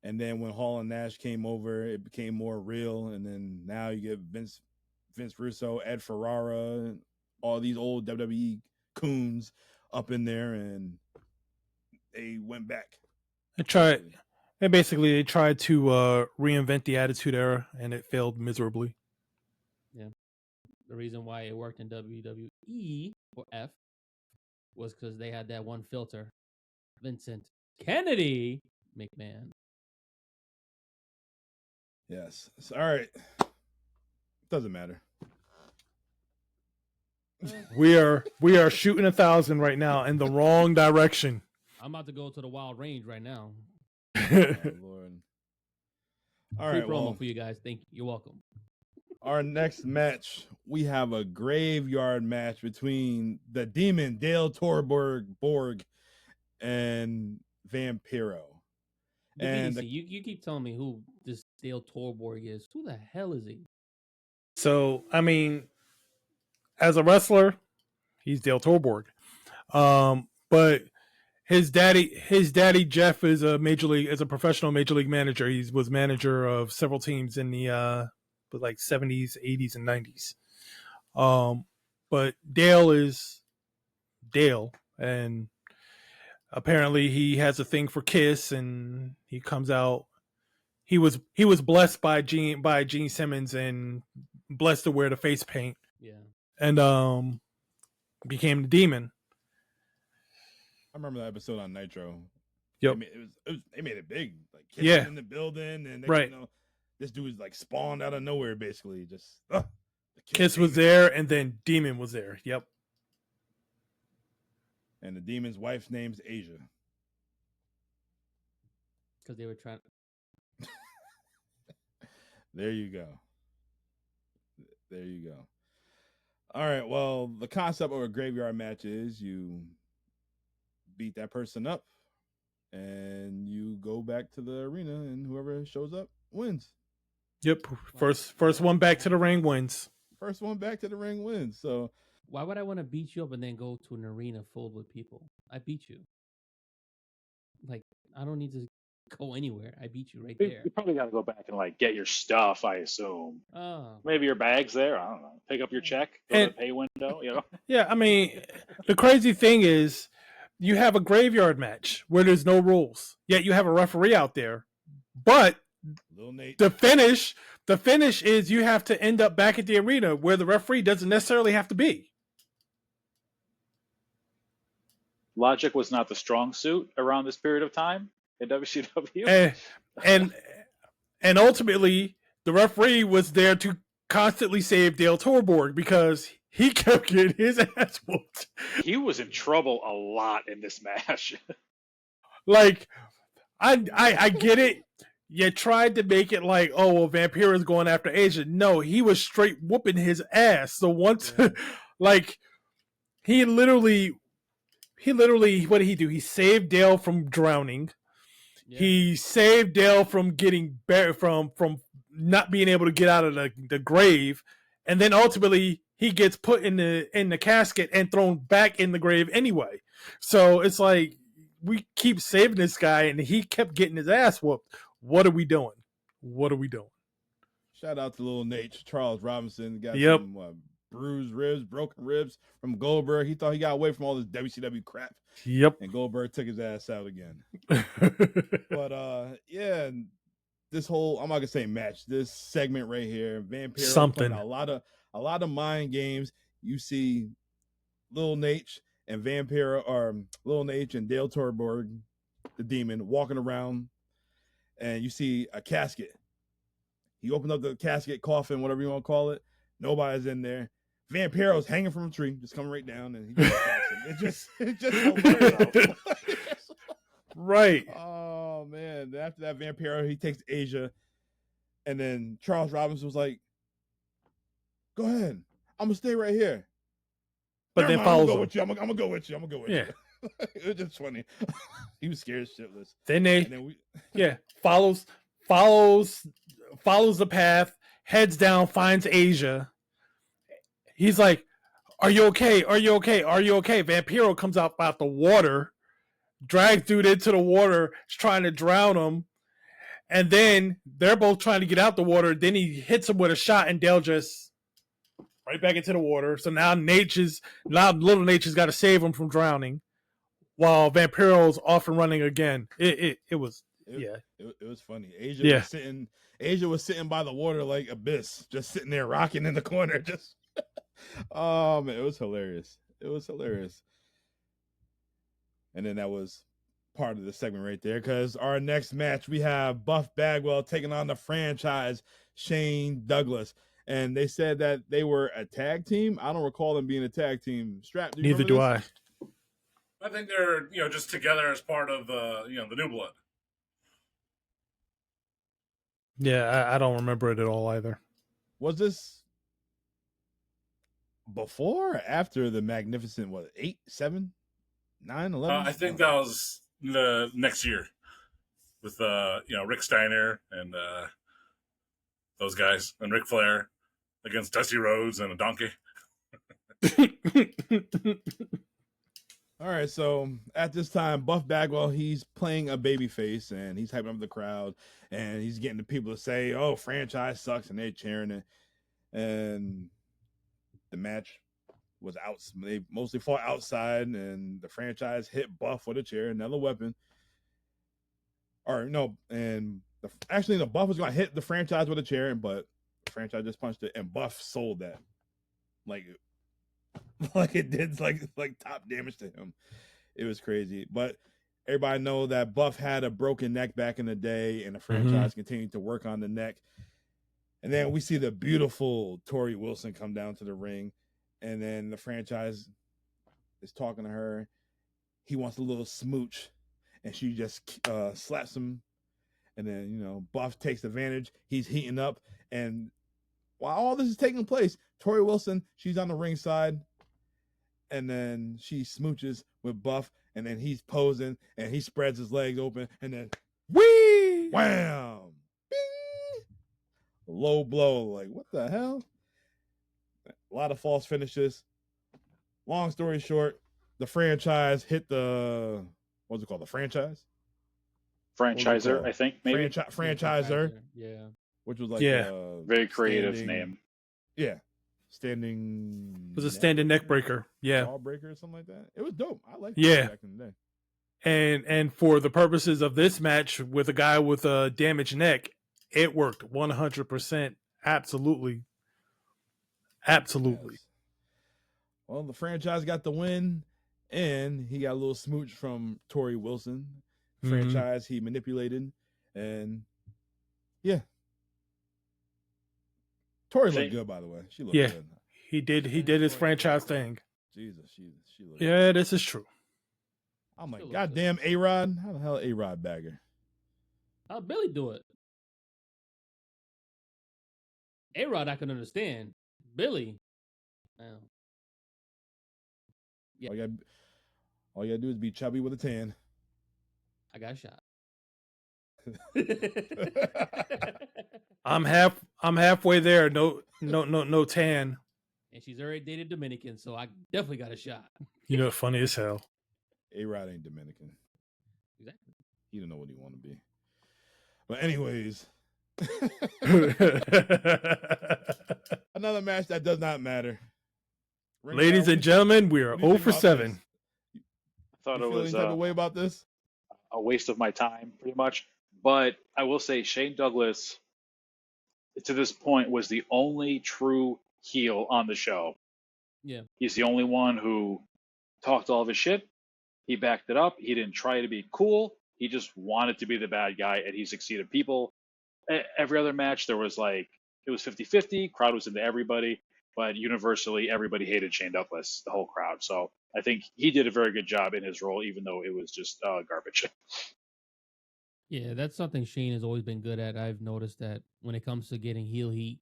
And then when Hall and Nash came over, it became more real. And then now you get Vince Russo, Ed Ferrara, all these old WWE coons up in there, and they went back. They tried to reinvent the Attitude Era, and it failed miserably. Yeah. The reason why it worked in WWE or F was because they had that one filter, Vincent Kennedy McMahon. Yes. All right. Doesn't matter. We are shooting 1,000 right now in the wrong direction. I'm about to go to the wild range right now. Oh, Lord. All right, promo for you guys. Thank you. You're welcome. Our next match, we have a graveyard match between the Demon Dale Torborg and Vampiro. And you keep telling me who this Dale Torborg is. Who the hell is he? So, I mean, as a wrestler, he's Dale Torborg. But his daddy Jeff is a professional major league manager. He was manager of several teams in the like 70s, 80s, and 90s. But Dale is Dale, and apparently he has a thing for Kiss, and he comes out. He was blessed by Gene Simmons and blessed to wear the face paint. Yeah. And became the Demon. I remember that episode on Nitro. Yep. They made it big. Like Kiss Yeah. was in the building, and Right. This dude was like spawned out of nowhere, basically. Just the Kiss was there, and then Demon was there. Yep. And the Demon's wife's name's Asia. Because they were trying. There you go. There you go. All right. Well, the concept of a graveyard match is you beat that person up, and you go back to the arena, and whoever shows up wins. Yep. First one back to the ring wins. First one back to the ring wins. So why would I want to beat you up and then go to an arena full with people? I beat you. Like, I don't need to go anywhere. I beat you right there. You probably got to go back and like get your stuff, I assume. Oh. Maybe your bag's there. I don't know. Pick up your check, go to the pay window. Yeah, I mean, the crazy thing is, you have a graveyard match where there's no rules. Yet you have a referee out there, but the finish is you have to end up back at the arena where the referee doesn't necessarily have to be. Logic was not the strong suit around this period of time in WCW. And ultimately, the referee was there to constantly save Dale Torborg because he kept getting his ass whooped. He was in trouble a lot in this match. Like, I get it. You tried to make it like, oh, well, Vampiro's going after Asia. No, he was straight whooping his ass. So once, like, he literally, what did he do? He saved Dale from drowning. Yeah. He saved Dale from getting from not being able to get out of the grave, and then ultimately he gets put in the casket and thrown back in the grave anyway. So it's like we keep saving this guy, and he kept getting his ass whooped. What are we doing? Shout out to Little Nate, Charles Robinson got some bruised ribs, broken ribs from Goldberg. He thought he got away from all this WCW crap. Yep. And Goldberg took his ass out again. But yeah, this whole, I'm not gonna say match, this segment right here, Vampiro playing a lot of mind games. You see Lil Nate and Vampiro, or Lil Nate and Dale Torborg, the Demon, walking around, and you see a casket. He opened up the casket, coffin, whatever you want to call it. Nobody's in there. Vampiro's hanging from a tree, just coming right down, and he just attacks him. It's just hilarious. Right. Oh man! After that, Vampiro, he takes Asia, and then Charles Robinson was like, "Go ahead, I'm gonna stay right here." But then follows him. I'm gonna go with you. Yeah. It was just funny. He was scared shitless. Then follows the path, heads down, finds Asia. He's like, "Are you okay? Are you okay? Are you okay?" Vampiro comes out the water, drags dude into the water, is trying to drown him, and then they're both trying to get out the water. Then he hits him with a shot, and Dale just right back into the water. So now Little Nature's got to save him from drowning, while Vampiro's off and running again. It was funny. Asia was sitting by the water like Abyss, just sitting there rocking in the corner, just. Oh man, it was hilarious. And then that was part of the segment right there, because our next match we have Buff Bagwell taking on the franchise Shane Douglas, and they said that they were a tag team. I don't recall them being a tag team. Strap, neither do I. I think they're just together as part of the New Blood. Yeah, I don't remember it at all either. Was this before or after the magnificent 8, 7, 9, 11? I think that was the next year with Rick Steiner and those guys and Ric Flair against Dusty Rhodes and a donkey. All right, so at this time, Buff Bagwell, he's playing a babyface, and he's hyping up the crowd, and he's getting the people to say, "Oh, franchise sucks," and they're cheering it. And the match was out. They mostly fought outside, and the franchise hit Buff with a chair, another weapon. Or no, and actually, the Buff was going to hit the franchise with a chair, but the franchise just punched it, and Buff sold that. Like it did like top damage to him. It was crazy. But everybody know that Buff had a broken neck back in the day, and the franchise continued to work on the neck. And then we see the beautiful Tori Wilson come down to the ring, and then the franchise is talking to her. He wants a little smooch, and she just slaps him. And then, Buff takes advantage. He's heating up, and while all this is taking place, Tori Wilson, she's on the ringside, and then she smooches with Buff, and then he's posing, and he spreads his legs open, and then whee, wham, bing, low blow. Like, what the hell? A lot of false finishes. Long story short, the franchise hit the, what's it called? The franchise? Franchiser, I think, maybe. Franchiser. Yeah. Which was like a very creative name. Yeah. Standing. It was a standing neck breaker. Yeah. Jaw breaker or something like that. It was dope. I liked it back in the day. And for the purposes of this match with a guy with a damaged neck, it worked 100%. Absolutely. Absolutely. Yes. Well, the franchise got the win, and he got a little smooch from Tori Wilson. Franchise he manipulated, and yeah. Tori looked good, by the way. She looked good. He did his franchise thing. Jesus, she looked good. This is true. I'm like, goddamn A-Rod. How the hell A-Rod bagger? How'd Billy do it? A-Rod I can understand. Billy. Wow. Yeah. All you gotta do is be chubby with a tan. I got shot. I'm halfway there. No tan. And she's already dated Dominican, so I definitely got a shot. Funny as hell. A-Rod ain't Dominican. Exactly. He don't know what he want to be. But anyways, another match that does not matter. Ladies and gentlemen, we are 0 for 7. I thought it was a way about this. A waste of my time, pretty much. But I will say Shane Douglas, to this point, was the only true heel on the show. Yeah. He's the only one who talked all of his shit. He backed it up. He didn't try to be cool. He just wanted to be the bad guy, and he succeeded. People, every other match, it was 50-50. Crowd was into everybody, but universally, everybody hated Shane Douglas, the whole crowd. So I think he did a very good job in his role, even though it was just garbage. Yeah, that's something Shane has always been good at. I've noticed that when it comes to getting heel heat,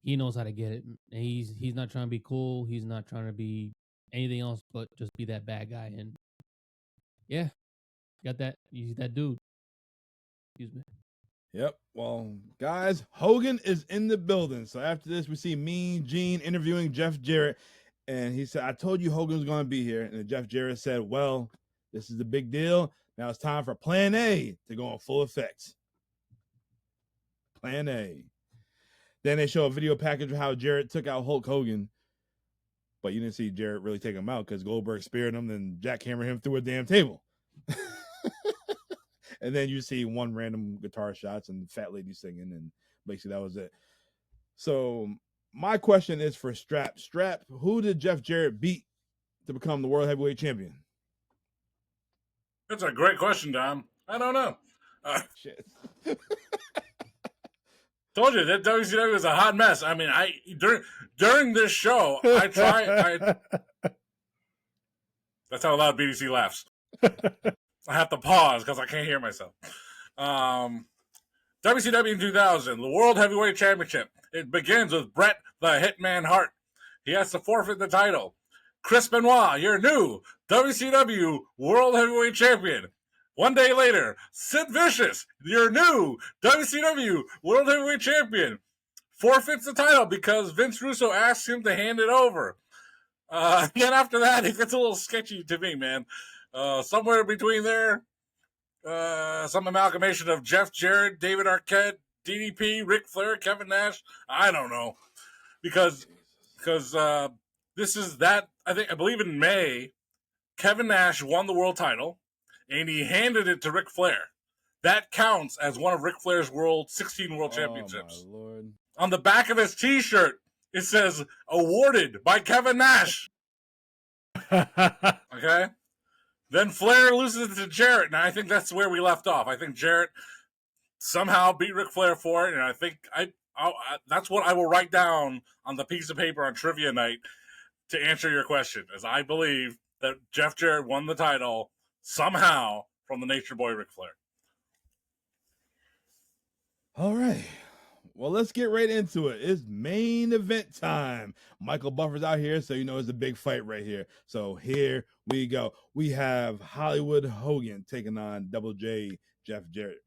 he knows how to get it. And he's not trying to be cool. He's not trying to be anything else but just be that bad guy. And yeah, got that. He's that dude. Excuse me. Yep. Well, guys, Hogan is in the building. So after this, we see Mean Gene interviewing Jeff Jarrett. And he said, I told you Hogan was going to be here. And Jeff Jarrett said, well, this is the big deal. Now it's time for Plan A to go in full effect. Plan A. Then they show a video package of how Jarrett took out Hulk Hogan. But you didn't see Jarrett really take him out because Goldberg speared him and jackhammered him through a damn table. And then you see one random guitar shots and fat lady singing, and basically that was it. So my question is for Strap. Strap, who did Jeff Jarrett beat to become the World Heavyweight Champion? That's a great question, Dom. I don't know. Shit. Told you that WCW was a hot mess. I mean, during this show, I try. That's how loud BBC laughs. I have to pause because I can't hear myself. WCW in 2000, the World Heavyweight Championship. It begins with Bret the Hitman Hart. He has to forfeit the title. Chris Benoit, your new WCW World Heavyweight Champion. One day later, Sid Vicious, your new WCW World Heavyweight Champion, forfeits the title because Vince Russo asks him to hand it over. Then after that, it gets a little sketchy to me, man. Somewhere between there, some amalgamation of Jeff Jarrett, David Arquette, DDP, Ric Flair, Kevin Nash. I don't know. Because this is that, I believe in May, Kevin Nash won the world title, and he handed it to Ric Flair. That counts as one of Ric Flair's 16 world championships. Oh, my Lord. On the back of his T-shirt, it says, awarded by Kevin Nash. Okay? Then Flair loses it to Jarrett, and I think that's where we left off. I think Jarrett somehow beat Ric Flair for it, and I think that's what I will write down on the piece of paper on trivia night to answer your question, as I believe that Jeff Jarrett won the title somehow from the Nature Boy Ric Flair. All right. Well, let's get right into it. It's main event time. Michael Buffer's out here, so you know it's a big fight right here. So here we go. We have Hollywood Hogan taking on Double J Jeff Jarrett.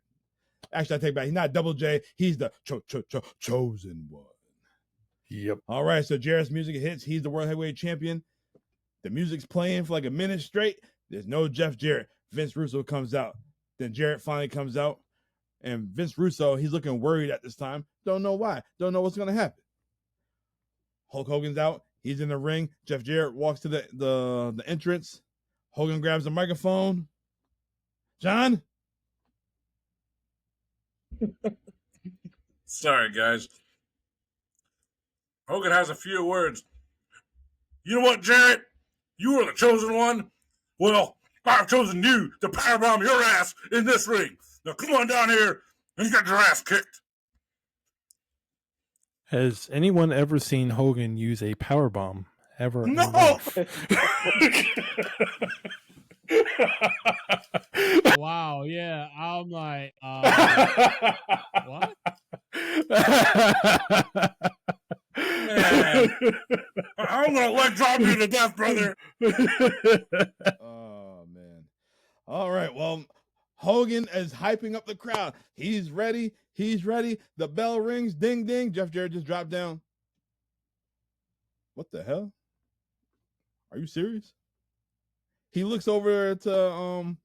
Actually, I take back. He's not Double J. He's the chosen one. Yep. All right, so Jarrett's music hits. He's the World Heavyweight Champion. The music's playing for like a minute straight. There's no Jeff Jarrett. Vince Russo comes out. Then Jarrett finally comes out. And Vince Russo, he's looking worried at this time. Don't know why. Don't know what's going to happen. Hulk Hogan's out. He's in the ring. Jeff Jarrett walks to the entrance. Hogan grabs the microphone. John? Sorry, guys. Hogan has a few words. You know what, Jarrett? You were the chosen one. Well, I've chosen you to powerbomb your ass in this ring. Now come on down here and get your ass kicked. Has anyone ever seen Hogan use a power bomb ever? No. Wow, yeah. I'm like, what? Man, I'm gonna leg drop you to death, brother. Oh, man. All right, well, Hogan is hyping up the crowd. He's ready. He's ready. The bell rings. Ding, ding. Jeff Jarrett just dropped down. What the hell? Are you serious? He looks over to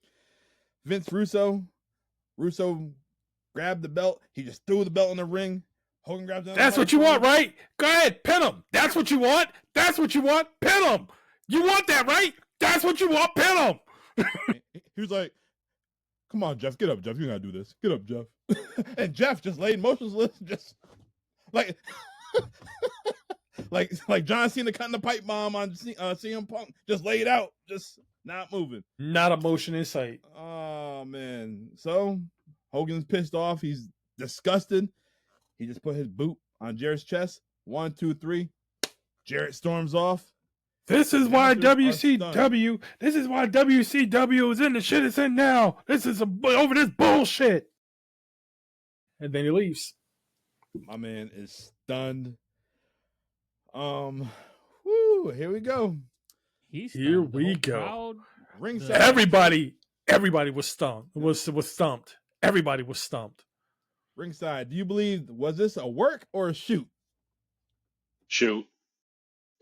Vince Russo. Russo grabbed the belt. He just threw the belt in the ring. Hogan grabs it. That's what you want, right? Go ahead, pin him. That's what you want. That's what you want. Pin him. You want that, right? That's what you want. Pin him. He was like, come on, Jeff. Get up, Jeff. You gotta do this. Get up, Jeff. And Jeff just laid motionless, just like like John Cena cutting the pipe bomb on CM Punk. Just laid out, just not moving. Not a motion in sight. Oh, man. So Hogan's pissed off. He's disgusted. He just put his boot on Jarrett's chest. 1, 2, 3. Jarrett storms off. This is why WCW. This is why WCW is in the shit it's in now. This is over this bullshit. And then he leaves. My man is stunned. Woo, here we go. Here we go. Ringside. Everybody was stumped. Was stumped. Everybody was stumped. Ringside. Do you believe, was this a work or a shoot? Shoot.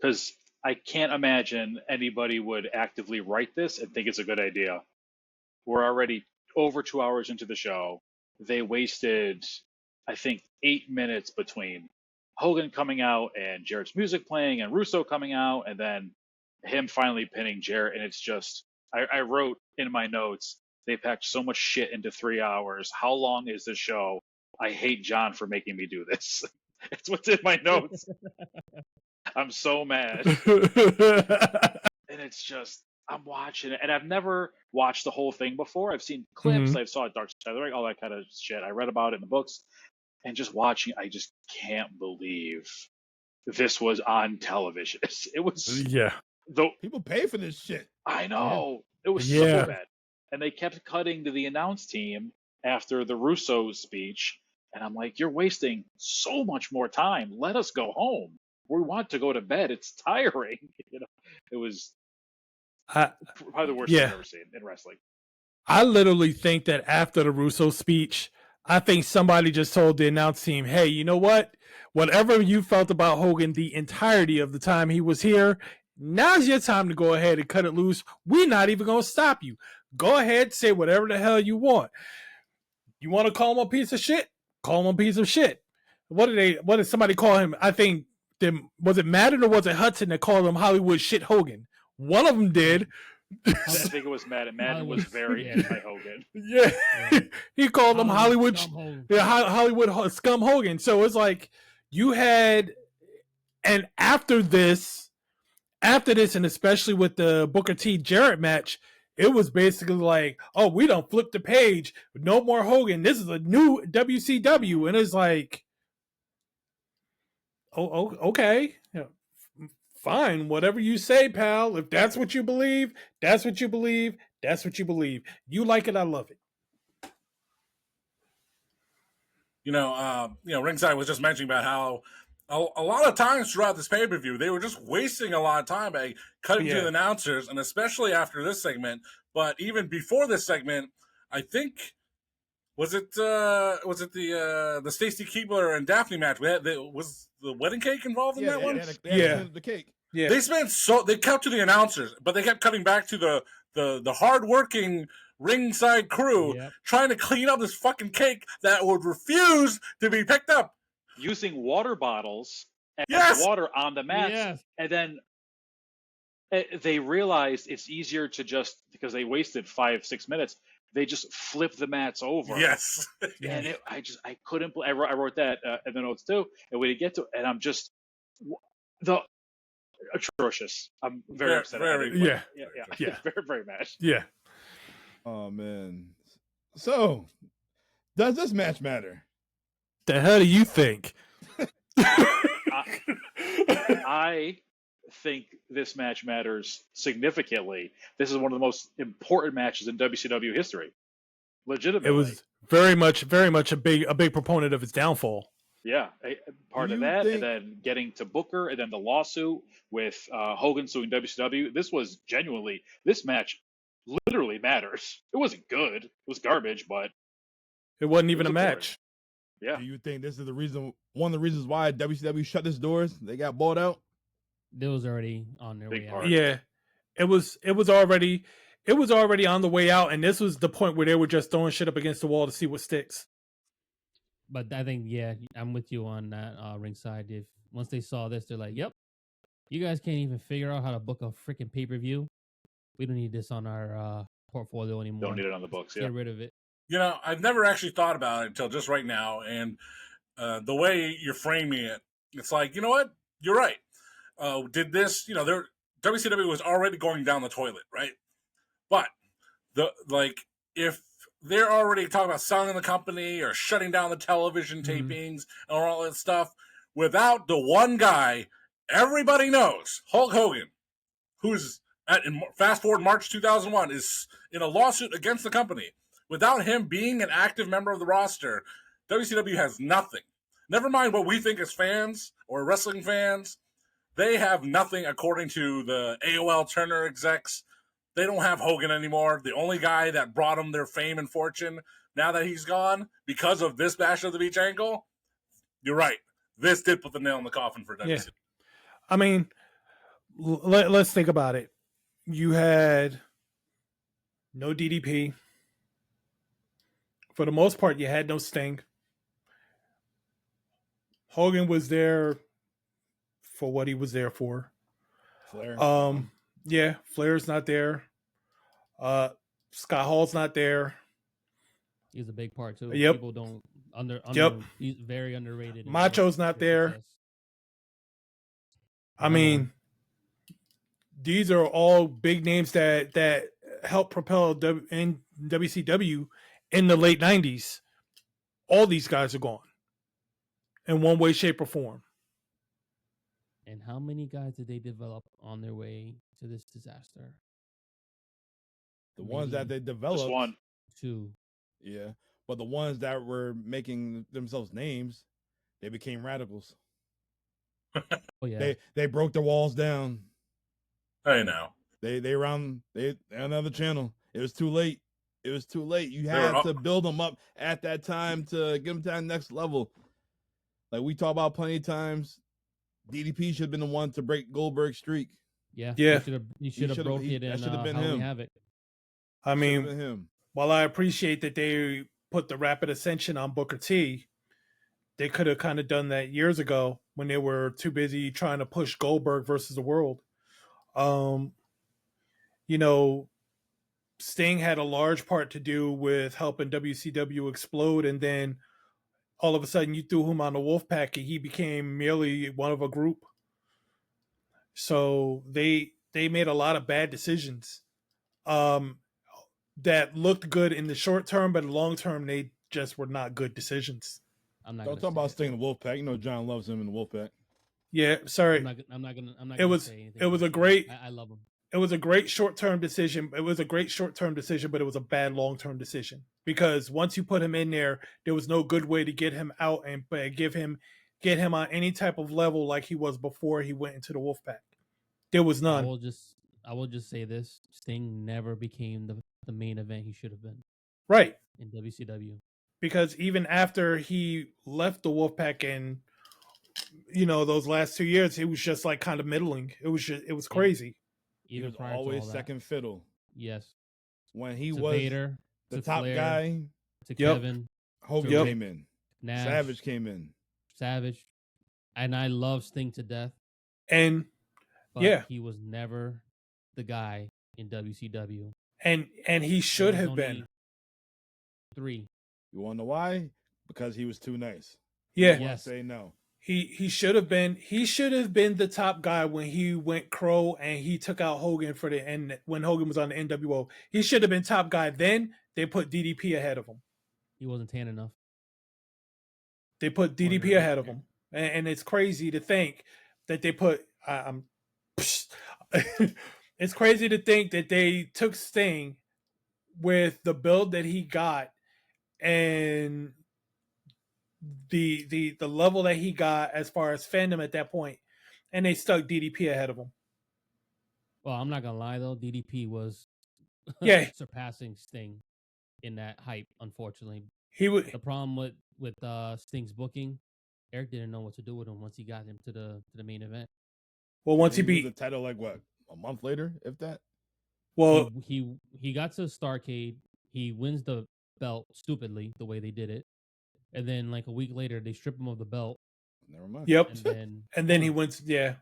Because I can't imagine anybody would actively write this and think it's a good idea. We're already over 2 hours into the show. They wasted, I think, 8 minutes between Hogan coming out and Jarrett's music playing and Russo coming out and then him finally pinning Jarrett. And it's just, I wrote in my notes, they packed so much shit into 3 hours. How long is this show? I hate John for making me do this. It's what's in my notes. I'm so mad. And it's just, I'm watching it. And I've never watched the whole thing before. I've seen clips. Mm-hmm. I saw Dark Side of the Ring, all that kind of shit. I read about it in the books. And just watching, I just can't believe this was on television. It was... Yeah. People pay for this shit. I know. Yeah. It was so bad. And they kept cutting to the announce team after the Russo speech. And I'm like, you're wasting so much more time. Let us go home. We want to go to bed. It's tiring. You know, it was probably the worst thing I've ever seen in wrestling. I literally think that after the Russo speech, I think somebody just told the announce team, hey, you know what? Whatever you felt about Hogan the entirety of the time he was here, now's your time to go ahead and cut it loose. We're not even going to stop you. Go ahead, say whatever the hell you want. You want to call him a piece of shit? Call him a piece of shit. What did somebody call him? I think, was it Madden or was it Hudson that called him Hollywood shit Hogan? One of them did. I think it was Madden. Madden was very anti-Hogan. Yeah. He called him Hollywood scum Hogan. So it's like you had, and after this, and especially with the Booker T Jarrett match, it was basically like, oh, we don't flip the page. No more Hogan. This is a new WCW. And it's like, oh okay. Yeah. Fine, whatever you say, pal. If that's what you believe, that's what you believe. That's what you believe. You like it, I love it. Ringside was just mentioning about how a lot of times throughout this pay-per-view, they were just wasting a lot of time by cutting to the announcers, and especially after this segment. But even before this segment, I think was it the Stacy Keibler and Daphne match? Was the wedding cake involved in that one? The cake. Yeah. They kept to the announcers, but they kept cutting back to the hardworking ringside crew trying to clean up this fucking cake that would refuse to be picked up. Using water bottles and water on the mats. And then they realized it's easier to just, because they wasted 5-6 minutes, they just flip the mats over. Yes. And I couldn't, I wrote that in the notes too. And we didn't get to it. And I'm just, atrocious. I'm very upset. Yeah. Very, very mad. Yeah. Oh, man. So, does this match matter? The hell do you think? I think this match matters significantly. This is one of the most important matches in WCW history. Legitimately. It was very much a big proponent of its downfall. Yeah, part of that, and then getting to Booker, and then the lawsuit with Hogan suing WCW. This match literally matters. It wasn't good. It was garbage, but it wasn't even a match. Yeah. Do you think this is one of the reasons why WCW shut its doors? They got bought out? They was already on their way out. Yeah. It was already on the way out, and this was the point where they were just throwing shit up against the wall to see what sticks. But I think, I'm with you on that, ringside. If once they saw this, they're like, yep, you guys can't even figure out how to book a freaking pay-per-view. We don't need this on our portfolio anymore. Don't need it on the books. Get rid of it. I've never actually thought about it until just right now. And the way you're framing it, it's like, you know what? You're right. Did this, WCW was already going down the toilet, right? But if they're already talking about selling the company or shutting down the television tapings or all that stuff, without the one guy everybody knows, Hulk Hogan, who's fast forward March 2001, is in a lawsuit against the company. Without him being an active member of the roster, WCW has nothing. Never mind what we think as fans or wrestling fans. They have nothing according to the AOL Turner execs. They don't have Hogan anymore. The only guy that brought them their fame and fortune, now that he's gone, because of this Bash of the Beach angle, you're right. This did put the nail in the coffin for WCW. Yeah. I mean, let's think about it. You had no DDP. For the most part, you had no Sting. Hogan was there for what he was there for. Flair. Yeah, Flair's not there. Scott Hall's not there. He's a big part too. Yep. People don't he's very underrated. Macho's not there. Success. I mean, these are all big names that helped propel WCW in the late 90s. All these guys are gone in one way, shape, or form. And how many guys did they develop on their way to this disaster? The ones that they developed. Just one. Two. Yeah. But the ones that were making themselves names, they became radicals. Oh yeah. They broke the walls down. I know. They another channel. It was too late. It was too late. You They were had to build them up at that time to get them to that next level. Like we talk about plenty of times, DDP should have been the one to break Goldberg's streak. Yeah. Yeah. He should have broke it that in should have been Halloween him. Havoc. I Should have mean, been him. while I appreciate that they put the Rapid Ascension on Booker T, they could have kind of done that years ago when they were too busy trying to push Goldberg versus the World. You know, Sting had a large part to do with helping WCW explode, and then all of a sudden you threw him on the Wolfpack and he became merely one of a group. So they made a lot of bad decisions that looked good in the short term, but in the long term they just were not good decisions. I'm not. Don't talk about Sting in the Wolfpack. You know John loves him in the Wolfpack. Yeah, sorry. I'm not gonna. It was a great. I love him. It was a great short-term decision. It was a great short-term decision, but it was a bad long-term decision because once you put him in there was no good way to get him out and get him on any type of level like he was before he went into the Wolfpack. There was none. I will just say this: Sting never became the main event he should have been. Right. In WCW. Because even after he left the Wolfpack and those last 2 years, it was just like kind of middling. It was crazy. He was always second fiddle. Yes. When he was Vader, the top Flair, guy, to Kevin, Hogan came in. Nash, Savage came in. And I love Sting to death. And but he was never the guy in WCW. And he should have been. 3. You want to know why? Because he was too nice. Yeah. Yes. Say no. He should have been the top guy when he went Crow and he took out Hogan for the end when Hogan was on the NWO. He should have been top guy. Then they put DDP ahead of him. He wasn't tan enough. They put DDP ahead of him. And it's crazy to think that they put it's crazy to think that they took Sting with the build that he got and the level that he got as far as fandom at that point, and they stuck DDP ahead of him. Well, I'm not gonna lie though, DDP was surpassing Sting in that hype. Unfortunately, the problem with Sting's booking, Eric didn't know what to do with him once he got him to the main event. Well, once he beat the title, like what, a month later, if that. Well, he got to Starrcade. He wins the belt stupidly the way they did it. And then, like a week later, they strip him of the belt. Never mind. Yep. And then he wins. Yeah.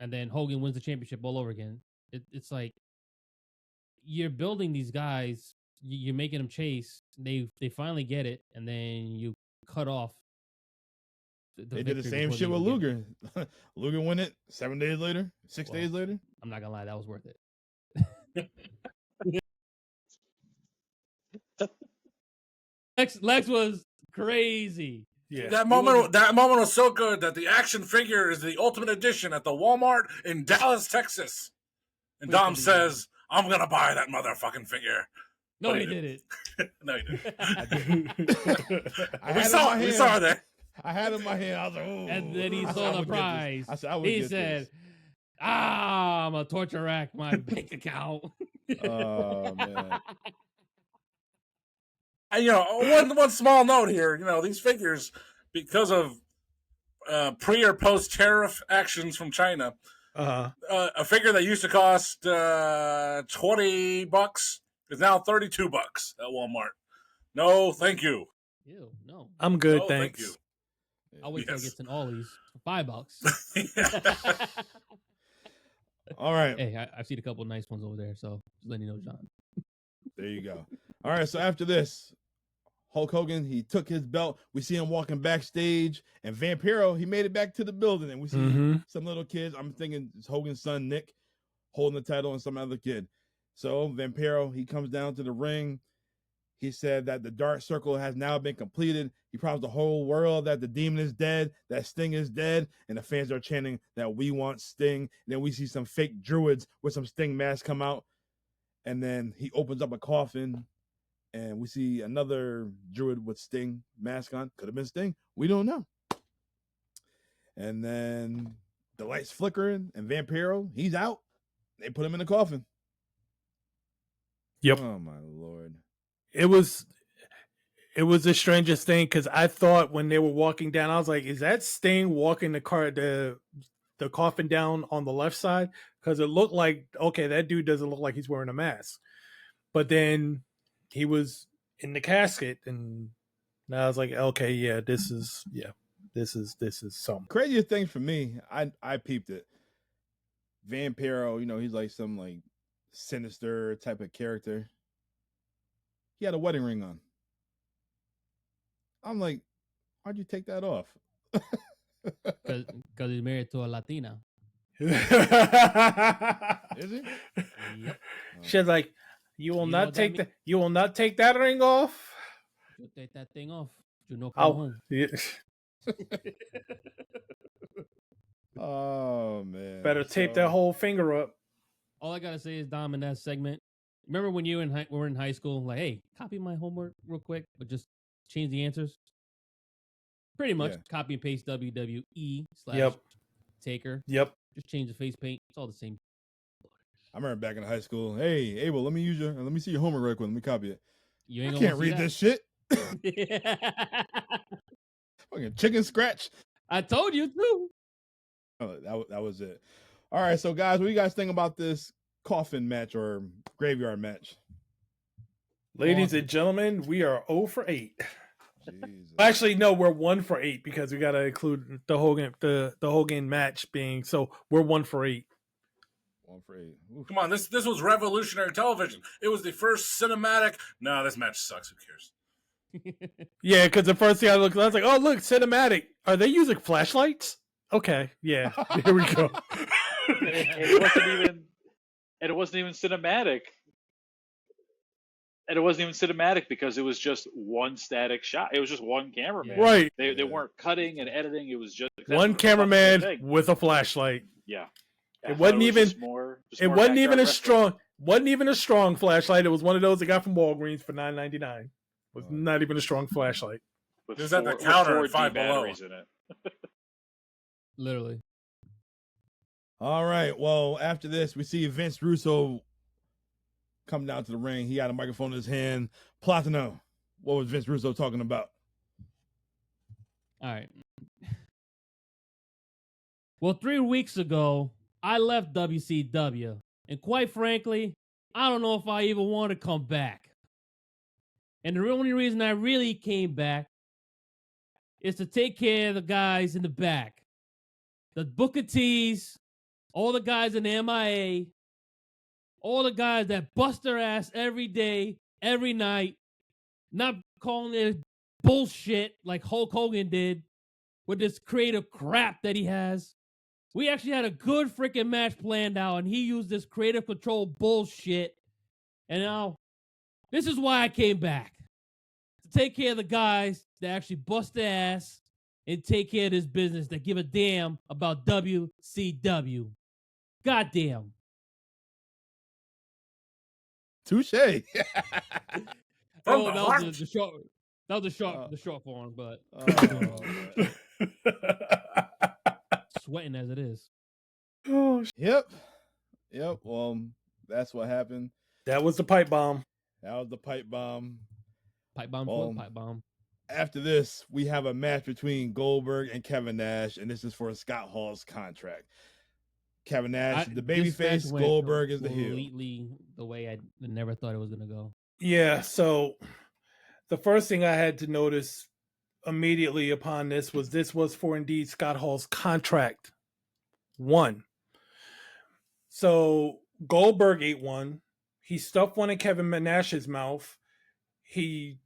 And then Hogan wins the championship all over again. It's like you're building these guys. You're making them chase. They finally get it, and then you cut off. They did the same shit with Luger. Luger won it 7 days later, 6 days later. I'm not gonna lie, that was worth it. Lex was crazy. Yeah. That moment was so good that the action figure is the Ultimate Edition at the Walmart in Dallas, Texas. And Dom says, "I'm gonna buy that motherfucking figure." No, he did it. No, he didn't. We saw that. I had it in my hand. I was like, "Ooh." And then he saw the prize. He said, I'm gonna torture rack my bank account. Oh man. And, one small note here. These figures, because of pre or post tariff actions from China, a figure that used to cost $20 is now $32 at Walmart. No, thank you. Ew, no. I'm good, thanks. Thank you. I'll wait till it gets an Ollie's for $5. All right. Hey, I've seen a couple of nice ones over there, so just letting you know, John. There you go. All right, so after this, Hulk Hogan, he took his belt. We see him walking backstage, and Vampiro, he made it back to the building, and we see some little kids. I'm thinking it's Hogan's son, Nick, holding the title, and some other kid. So Vampiro, he comes down to the ring. He said that the Dark Circle has now been completed. He promised the whole world that the Demon is dead, that Sting is dead, and the fans are chanting that we want Sting. And then we see some fake druids with some Sting masks come out, and then he opens up a coffin, and we see another druid with Sting mask on. Could have been Sting. We don't know. And then the lights flickering, and Vampiro, he's out. They put him in the coffin. Yep. Oh, my Lord. it was the strangest thing because I thought when they were walking down, I was like, "Is that Sting walking the coffin down on the left side?" Because it looked like, okay, that dude doesn't look like he's wearing a mask. But then he was in the casket, and I was like, okay, yeah, this is something. Craziest thing for me, I peeped it. Vampiro, he's like some like sinister type of character. He had a wedding ring on. I'm like, why'd you take that off? Because he's married to a Latina. Is he? Yep. She's like, you will You know not what that take mean? you will not take that ring off. You take that thing off. You know, Oh, come home. yeah. Oh man! Better tape that whole finger up. All I gotta say is, Dom, in that segment, remember when you and were in high school, like, hey, copy my homework real quick, but just change the answers. Pretty much, Yeah. copy and paste WWE / Yep. Taker. Yep. Just change the face paint. It's all the same. I remember back in high school. Hey, Abel, let me see your homework right quick. Let me copy it. You ain't I gonna can't read see this shit. that. Fucking chicken scratch. I told you too. Oh, that was it. All right, so guys, what do you guys think about this coffin match or graveyard match? Ladies and gentlemen, we are 0 for 8. Jesus. Actually, no, we're 1 for 8 because we got to include the Hogan match being, so we're 1 for 8. 1 for 8. Oof. Come on, this was revolutionary television. It was the first cinematic. No, this match sucks. Who cares? Yeah, because the first thing I was like, oh, look, cinematic. Are they using flashlights? Okay, yeah, here we go. And it wasn't even cinematic. And it wasn't even cinematic because it was just one static shot. It was just one cameraman. Right. They weren't cutting and editing. It was just One cameraman with a flashlight. Yeah. It wasn't even. It wasn't even a strong. Wasn't even a strong flashlight. It was one of those I got from Walgreens for $9.99. Was not even a strong flashlight. With It was at the counter at Five Below. batteries in it. Literally. All right. Well, after this, we see Vince Russo come down to the ring. He had a microphone in his hand. Platino, what was Vince Russo talking about? All right. Well, 3 weeks ago, I left WCW. And quite frankly, I don't know if I even want to come back. And the only reason I really came back is to take care of the guys in the back. The Booker T's, all the guys in the MIA, all the guys that bust their ass every day, every night, not calling it bullshit like Hulk Hogan did with this creative crap that he has. We actually had a good freaking match planned out, and he used this creative control bullshit. And now, this is why I came back. To take care of the guys that actually bust their ass and take care of this business, that give a damn about WCW. Goddamn. Touche. From Oh, the that heart. was the short. That was the short form, but sweating as it is. Oh, Yep. Well, that's what happened. that was the pipe bomb. That was the pipe bomb. Pipe bomb, Well, pipe bomb. After this, we have a match between Goldberg and Kevin Nash, and this is for Scott Hall's contract. Kevin Nash is the babyface. Goldberg is the heel. Completely the way I never thought it was gonna go. Yeah, so the first thing I had to notice immediately upon this was for indeed Scott Hall's contract. 1. So Goldberg ate one. He stuffed one in Kevin Nash's mouth. He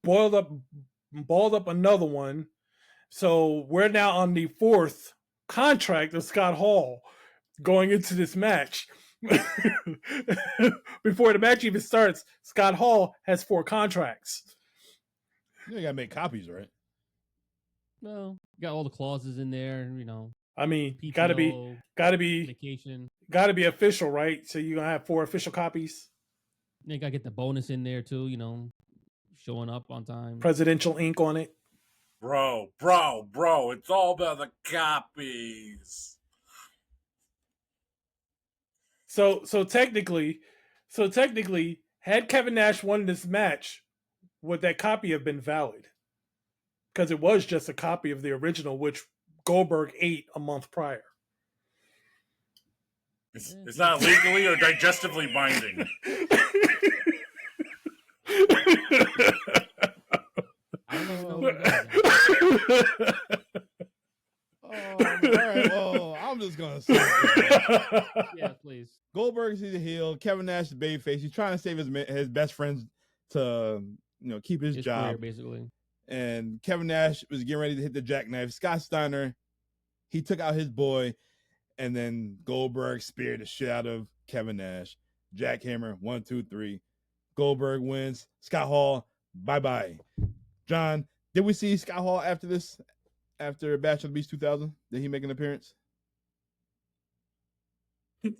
balled up another one. So we're now on the 4th contract of Scott Hall going into this match. Before the match even starts, Scott Hall has 4 contracts. You gotta make copies, right? Well, got all the clauses in there, I mean, PTO, gotta be vacation. official, right? So you're gonna have 4 official copies. They gotta get the bonus in there too, showing up on time. Presidential ink on it. Bro, it's all about the copies. So technically, had Kevin Nash won this match, would that copy have been valid? Because it was just a copy of the original, which Goldberg ate a month prior. It's not legally or digestively binding. I don't even know where to go. All right, well, I'm just gonna say, Yeah, please. Goldberg's the heel. Kevin Nash is babyface. He's trying to save his best friends to keep his His job. career, basically. And Kevin Nash was getting ready to hit the jackknife. Scott Steiner, he took out his boy, and then Goldberg speared the shit out of Kevin Nash. Jackhammer, 1, 2, 3. Goldberg wins. Scott Hall, bye-bye. John, did we see Scott Hall after this? After Bash of the Beast 2000? Did he make an appearance?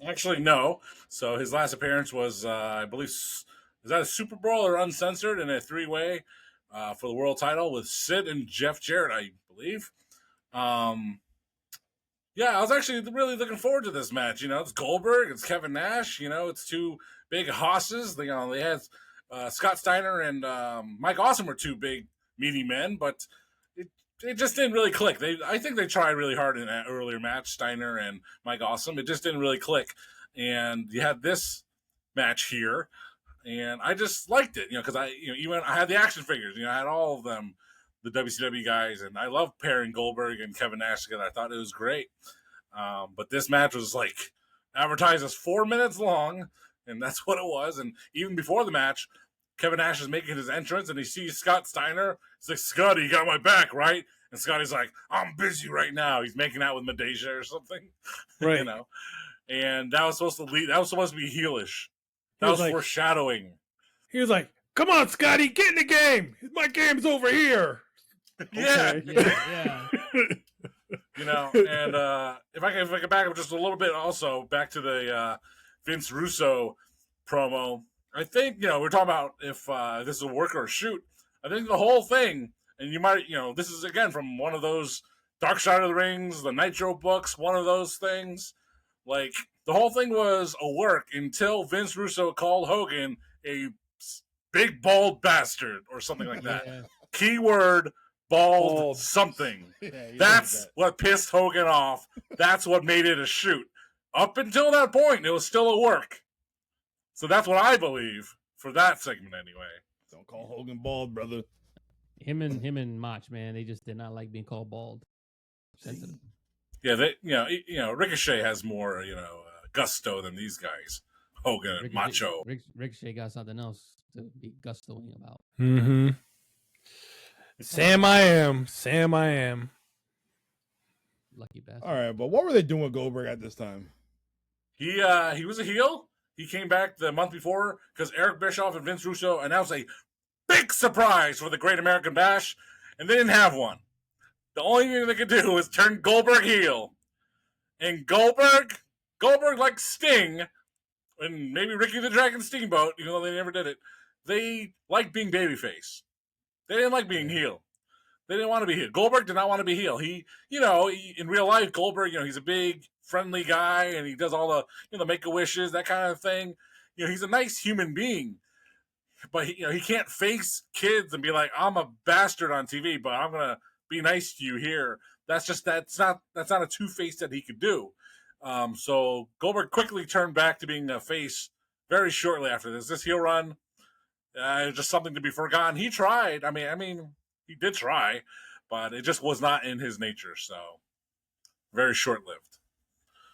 Actually, no. So his last appearance was, I believe, is that a Super Bowl or Uncensored in a 3-way for the world title with Sid and Jeff Jarrett, I believe. Yeah, I was actually really looking forward to this match. It's Goldberg, it's Kevin Nash. It's two big hosses. They had Scott Steiner and Mike Awesome were two big meaty men, but it just didn't really click. I think they tried really hard in that earlier match, Steiner and Mike Awesome. It just didn't really click. And you had this match here, and I just liked it, because I had the action figures, I had all of them, the WCW guys, and I love pairing Goldberg and Kevin Nash together. I thought it was great. But this match was like advertised as 4 minutes long, and that's what it was. And even before the match, Kevin Nash is making his entrance, and he sees Scott Steiner. He's like, "Scotty, you got my back, right?" And Scotty's like, "I'm busy right now." He's making out with Medeja or something, Right? And that was supposed to lead. That was supposed to be heelish. That was like, foreshadowing. He was like, "Come on, Scotty, get in the game. My game's over here." Yeah, Okay. Yeah. And if I can back up just a little bit, also back to the Vince Russo promo. I think we're talking about if this is a work or a shoot. I think the whole thing, and you might this is again from one of those Dark Side of the Rings, the Nitro books, one of those things. Like the whole thing was a work until Vince Russo called Hogan a big bald bastard or something like that. Yeah. Keyword bald something. Yeah, That's what pissed Hogan off. That's what made it a shoot. Up until that point, it was still a work. So that's what I believe for that segment anyway. Don't call Hogan bald, brother. Him and Mach, man, they just did not like being called bald. Sensitive. Yeah, Ricochet has more, gusto than these guys. Hogan and Macho. Ricochet got something else to be gustoing about. Mm-hmm. Sam I am. Lucky bastard. All right, but what were they doing with Goldberg at this time? He was a heel. He came back the month before because Eric Bischoff and Vince Russo announced a big surprise for the Great American Bash, and they didn't have one. The only thing they could do was turn Goldberg heel. And Goldberg like Sting, and maybe Ricky the Dragon Steamboat, even though they never did it, they liked being babyface. They didn't like being heel. They didn't want to be heel. Goldberg did not want to be heel. He in real life, Goldberg, he's a big, friendly guy, and he does all the Make-A-Wishes, that kind of thing. He's a nice human being. But, he can't face kids and be like, "I'm a bastard on TV, but I'm going to be nice to you here." That's not a two-face that he could do. So Goldberg quickly turned back to being a face very shortly after this. This heel run, just something to be forgotten. He tried. I mean, he did try, but it just was not in his nature. So very short-lived.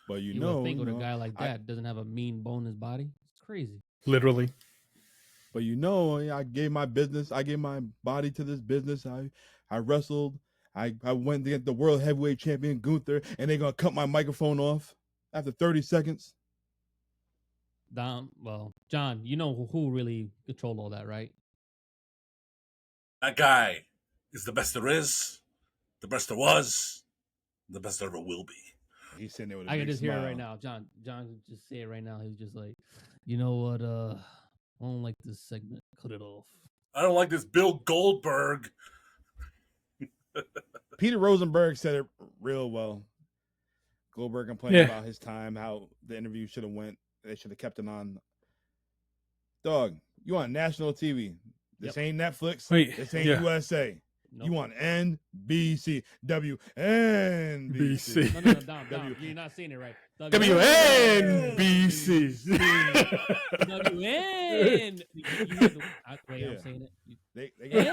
But You would think with a guy like that doesn't have a mean bone in his body. It's crazy. Literally. But I gave my business. I gave my body to this business. I wrestled. I went to get the world heavyweight champion Gunther, and they're gonna cut my microphone off after 30 seconds. Well, John, you know who really controlled all that, right? That guy is the best there is, the best there was, the best there ever will be. He's sitting there with a I can big just hear it smile. right now. John can just say it right now. He's just like, you know what? I don't like this segment. Cut it off. I don't like this Bill Goldberg. Peter Rosenberg said it real well. Goldberg complained about his time, how the interview should have went. They should have kept it on. Dog, you on national TV. This ain't Netflix. Wait, This ain't yeah. USA. Nope. You want NBC. WNBC. No, down. You're not saying it right. WNBC. WN. Wait, Yeah. I'm saying it. They got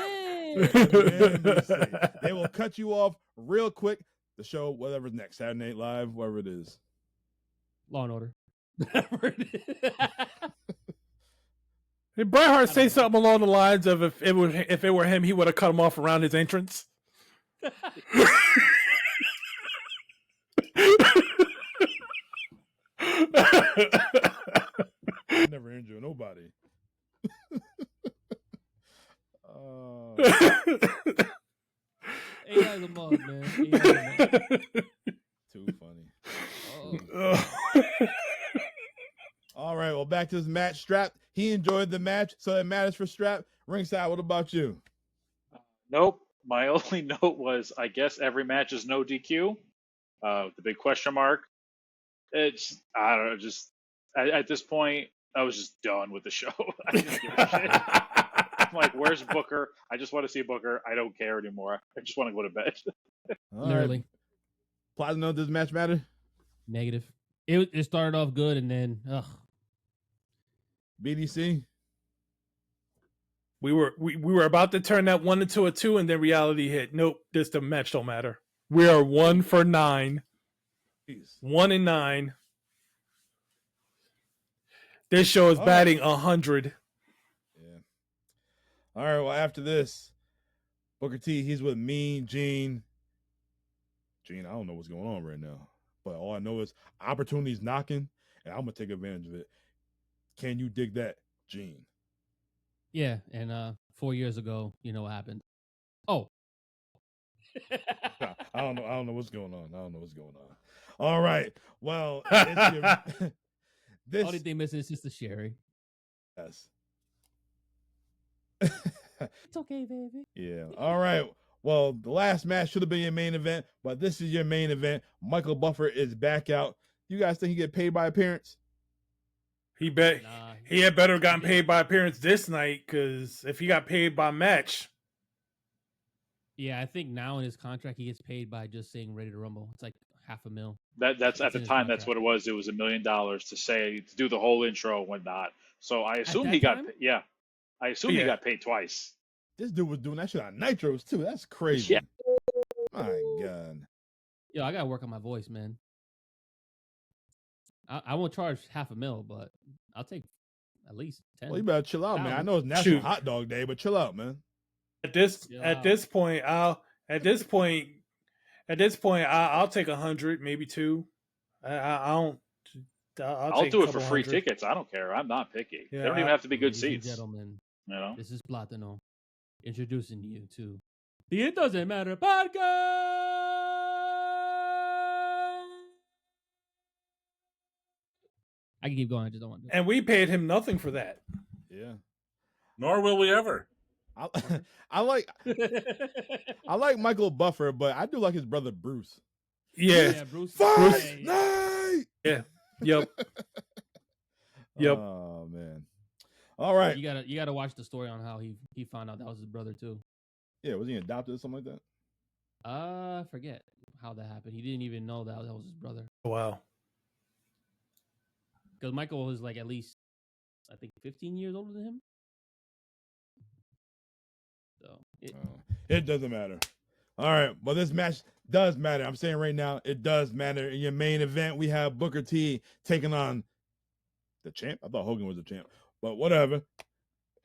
WNBC. They will cut you off real quick to show whatever's next. Saturday Night Live, whatever it is. Law and Order. Did Bret Hart say something along the lines of if it were him, he would have cut him off around his entrance? I never injure nobody. AI's a mug, man. AI's a mug. Too funny. Oh. All right, well, back to this match. Strap, he enjoyed the match, so it matters for Strap. Ringside, what about you? Nope. My only note was, I guess every match is no DQ. The big question mark. It's, I don't know, just at this point, I was just done with the show. I didn't give a shit. I'm like, where's Booker? I just want to see Booker. I don't care anymore. I just want to go to bed. All Literally. right. Platinum, does this match matter? Negative. It started off good and then, BDC? We were about to turn that 1 into a 2, and then reality hit. Nope, the match don't matter. We are 1 for 9. Jeez. 1-9. This show is batting 100. Yeah. All right, well, after this, Booker T, he's with Mean Gene. Gene, I don't know what's going on right now, but all I know is opportunity's knocking, and I'm going to take advantage of it. Can you dig that, Gene? yeah. And 4 years ago, you know what happened? Oh. I don't know what's going on. All right. Well, it's this Only thing missing is Sister Sherry. yes. It's okay, baby. Yeah. All right. Well, the last match should have been your main event, but this is your main event. Michael Buffer is back out. You guys think he get paid by appearance? He had better have gotten paid by appearance this night, because if he got paid by match, Yeah, I think now in his contract he gets paid by just saying "Ready to Rumble." It's like $500,000. That's at It's the in his time. That's contract. what it was. It was $1 million to do the whole intro and whatnot. So I assume that he got time? I assume he got paid twice. This dude was doing that shit on Nitros too. That's crazy. Yeah. My God. Yo, I gotta work on my voice, man. I won't charge $500,000, but I'll take at least 10. Well, you better chill out, man. I know it's National Hot Dog Day, but chill out, man. at this point, I'll take 100, maybe 2. I'll do it for free 100. tickets. I don't care. I'm not picky. Yeah, they don't even have to be good Ladies and seats. gentlemen, You know. this is Platino introducing you to the It Doesn't Matter podcast. I can keep going. I just don't want to. And we paid him nothing for that. Yeah. Nor will we ever. I like Michael Buffer, but I do like his brother Bruce. Yeah. Bruce. Fight night. Yeah. Yep. Yep. Oh man. All right. You gotta watch the story on how he found out that was his brother too. Yeah, was he adopted or something like that? I forget how that happened. He didn't even know that was his brother. Wow. Because Michael was like at least, I think, 15 years older than him. So it doesn't matter. All right. Well, this match does matter. I'm saying right now, it does matter. In your main event, we have Booker T taking on the champ. I thought Hogan was the champ, but whatever.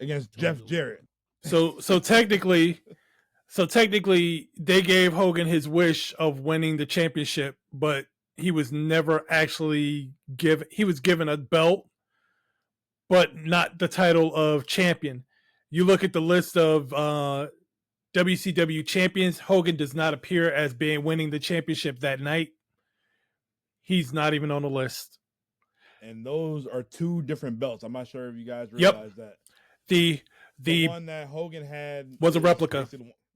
Against Jeff Jarrett. So technically, they gave Hogan his wish of winning the championship, but he was never actually he was given a belt, but not the title of champion. You look at the list of WCW champions, Hogan does not appear as winning the championship that night. He's not even on the list. And those are 2 different belts. I'm not sure if you guys realize that. The one that Hogan had was a replica.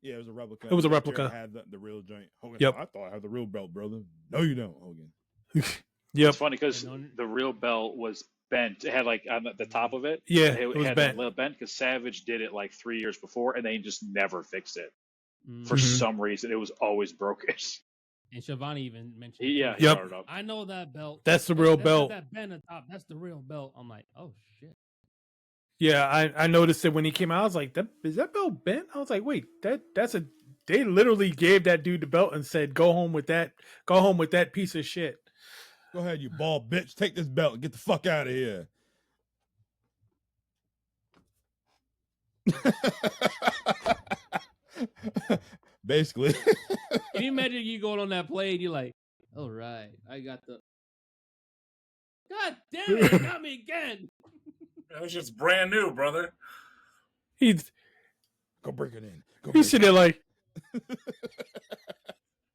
Yeah, it was a replica. It was a replica. Had the real joint. Hogan, yep. I thought I had the real belt, brother. No, you don't, Hogan. Yep. It's funny because the real belt was bent. It had like on the top of it. Yeah, it it was had bent. that little bent because Savage did it like 3 years before, and they just never fixed it for Mhm. some reason. It was always broken. And Shivani even mentioned. Yeah, it he too. Yep. brought it up. I know that belt. That's the real That belt. That bend at top. That's the real belt. I'm like, oh shit. Yeah, I noticed it when he came out. I was like, is that belt bent? I was like, wait, that's a. They literally gave that dude the belt and said, go home with that. Go home with that piece of shit. Go ahead, you bald bitch. Take this belt and get the fuck out of here. Basically. Can you imagine you going on that play and you're like, all right, I got the. God damn it, it got me again. That was just brand new, brother. He's Go break it in. Go he's sitting there like,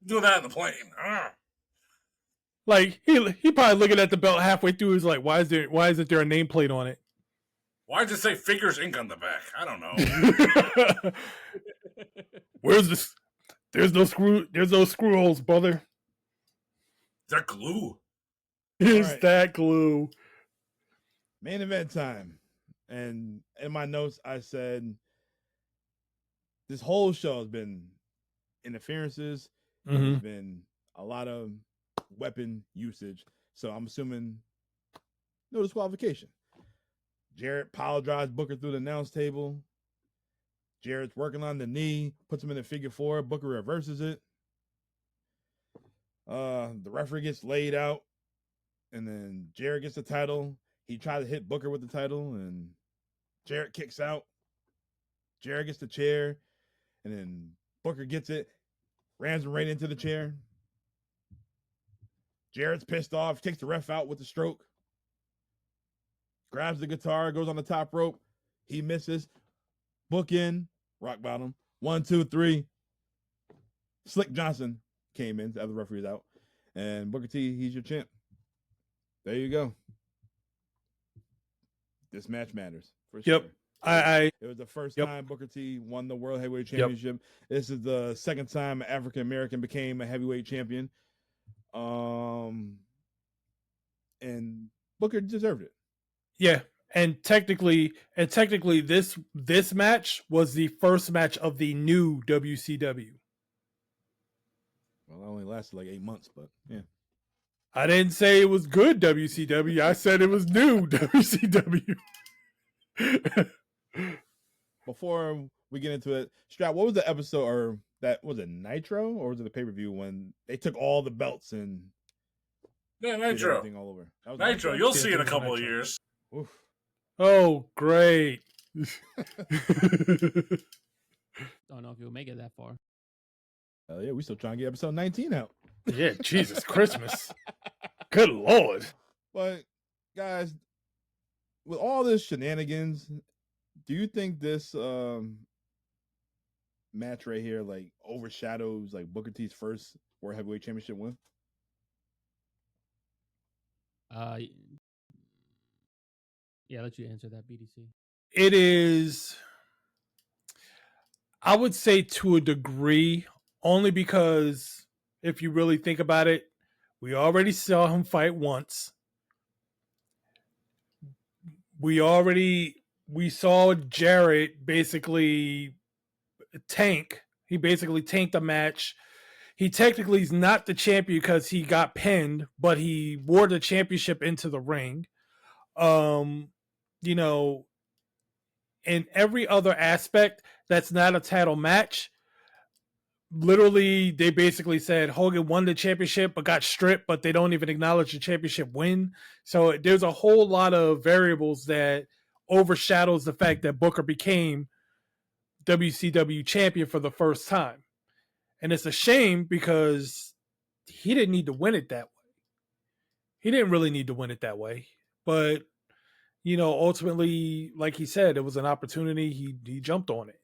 Do that in the plane. Ah. like he probably looking at the belt halfway through. He's like, why isn't there a nameplate on it? Why does it say Figures Inc. on the back? I don't know. Where's this? There's no screw holes, brother. Is that glue? Is right. that glue? Main event time. And in my notes, I said this whole show has been interferences. Mm-hmm. There's been a lot of weapon usage. So I'm assuming no disqualification. Jarrett pile drives Booker through the announce table. Jarrett's working on the knee, puts him in a figure four. Booker reverses it. The referee gets laid out, and then Jarrett gets the title. He tried to hit Booker with the title, and Jarrett kicks out. Jarrett gets the chair, and then Booker gets it, rams him right into the chair. Jarrett's pissed off, takes the ref out with the stroke. Grabs the guitar, goes on the top rope. He misses. Book in, rock bottom. 1, 2, 3. Slick Johnson came in, the other referee's out. And Booker T, he's your champ. There you go. This match matters. For sure. Yep. It was the first time Booker T won the World Heavyweight Championship. Yep. This is the second time an African American became a heavyweight champion. And Booker deserved it. Yeah, and technically, this match was the first match of the new WCW. Well, it only lasted like 8 months, but yeah. I didn't say it was good WCW. I said it was new WCW. Before we get into it, Strap, what was the episode, or that was it Nitro, or was it the pay-per-view when they took all the belts and Nitro. everything all over? That was Nitro. You'll see in a couple of years. Oof. Oh, great. Don't know if you'll make it that far. Hell yeah, we still trying to get episode 19 out. Yeah, Jesus Christmas. Good Lord. But guys, with all this shenanigans, do you think this match right here like overshadows like Booker T's first World Heavyweight Championship win? Yeah, I'll let you answer that, BDC. It is, I would say, to a degree, only because if you really think about it, we already saw him fight once. We saw Jarrett basically tank. He basically tanked the match. He technically is not the champion because he got pinned, but he wore the championship into the ring. You know, in every other aspect that's not a title match, literally they basically said Hogan won the championship but got stripped, but they don't even acknowledge the championship win. So there's a whole lot of variables that overshadows the fact that Booker became WCW champion for the first time. And it's a shame because he didn't need to win it that way. He didn't really need to win it that way. But, you know, ultimately, like he said, it was an opportunity. He jumped on it.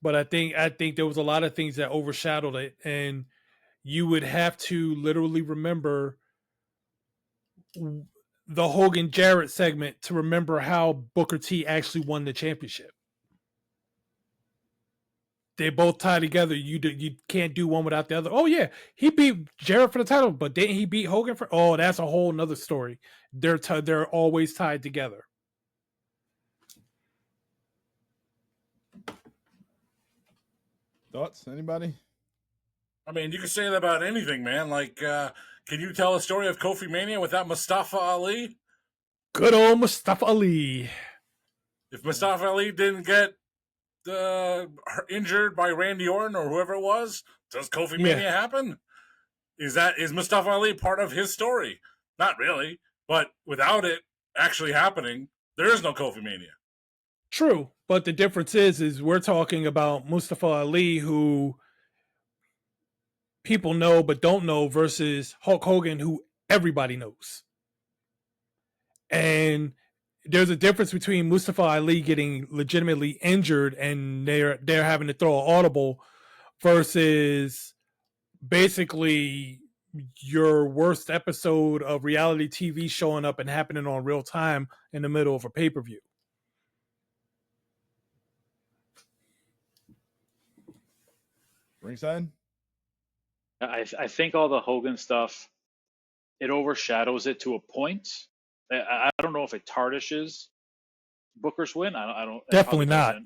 But I think there was a lot of things that overshadowed it. And you would have to literally remember the Hogan Jarrett segment to remember how Booker T actually won the championship. they both tie together. You can't do one without the other. Oh yeah, he beat Jarrett for the title, but didn't he beat Hogan for? Oh, that's a whole nother story. They're always tied together. Thoughts? Anybody? I mean, you can say that about anything, man. Like, can you tell a story of Kofi Mania without Mustafa Ali? Good old Mustafa Ali. If Mustafa Ali didn't get injured by Randy Orton or whoever it was, does Kofi Mania happen? Is Mustafa Ali part of his story? Not really, but without it actually happening, there is no Kofi Mania. True, but the difference is we're talking about Mustafa Ali, who people know but don't know, versus Hulk Hogan, who everybody knows. And there's a difference between Mustafa Ali getting legitimately injured and they're having to throw an audible versus basically your worst episode of reality TV showing up and happening on real time in the middle of a pay-per-view. Ringside? I think all the Hogan stuff, it overshadows it to a point. I don't know if it tarnishes Booker's win. I don't. Definitely not.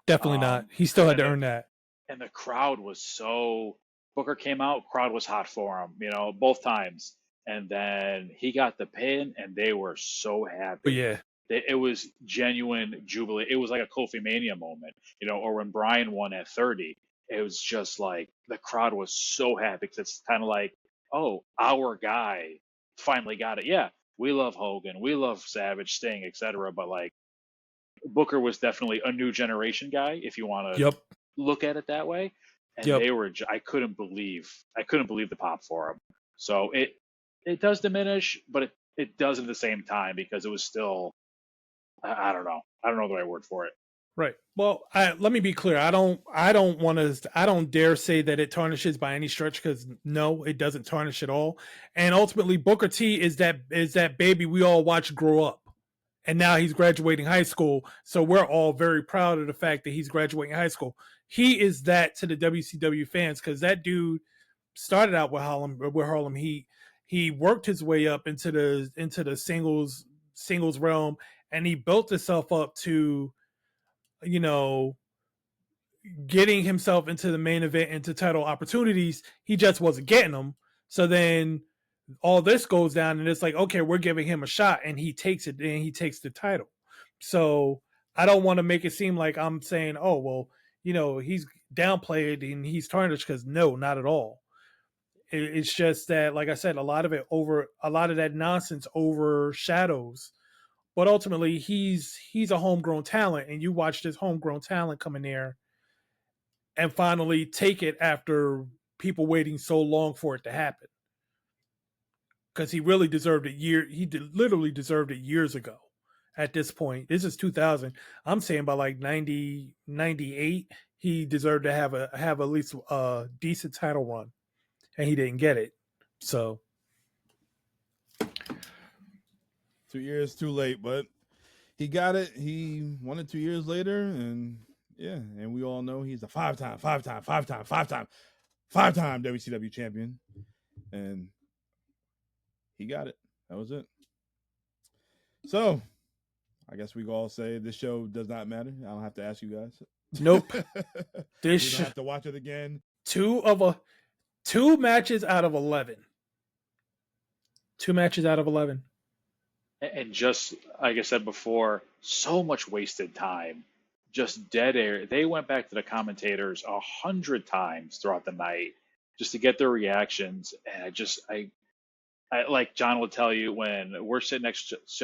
Definitely not. He still had to earn that. And the crowd was so. Booker came out, crowd was hot for him, both times. And then he got the pin, and they were so happy. But yeah. It was genuine jubilee. It was like a Kofi Mania moment, or when Bryan won at 30. It was just like the crowd was so happy because it's kind of like, oh, our guy finally got it. Yeah, we love Hogan, we love Savage, Sting, etc. But like Booker was definitely a new generation guy, if you want to look at it that way. And they were, I couldn't believe the pop for him. So it does diminish, but it does at the same time because it was still, I don't know the right word for it. Right. Well, let me be clear. I don't dare say that it tarnishes by any stretch, because no, it doesn't tarnish at all. And ultimately, Booker T is that baby we all watched grow up, and now he's graduating high school. So we're all very proud of the fact that he's graduating high school. He is that to the WCW fans, because that dude started out with Harlem Heat. He worked his way up into the singles realm, and he built himself up to, getting himself into the main event, into title opportunities. He just wasn't getting them. So then all this goes down, and it's like, okay, we're giving him a shot, and he takes it, and he takes the title. So I don't want to make it seem like I'm saying, oh, well, he's downplayed and he's tarnished, because no, not at all. It's just that, like I said, a lot of that nonsense overshadows. But ultimately, he's a homegrown talent, and you watch this homegrown talent come in there and finally take it after people waiting so long for it to happen. Because he really deserved it. Literally deserved it years ago. At this point, this is 2000. I'm saying by like 90, 98, he deserved to have at least a decent title run, and he didn't get it. So 2 years too late, but he got it. He won it 2 years later, and yeah, and we all know he's a five-time WCW champion, and he got it. That was it. So I guess we can all say this show does not matter. I don't have to ask you guys. Nope. We don't have to watch it again. 2 matches out of 11. 2 matches out of 11. And just like I said before, so much wasted time, just dead air. They went back to the commentators 100 times throughout the night just to get their reactions. And I like John will tell you, when we're sitting next to each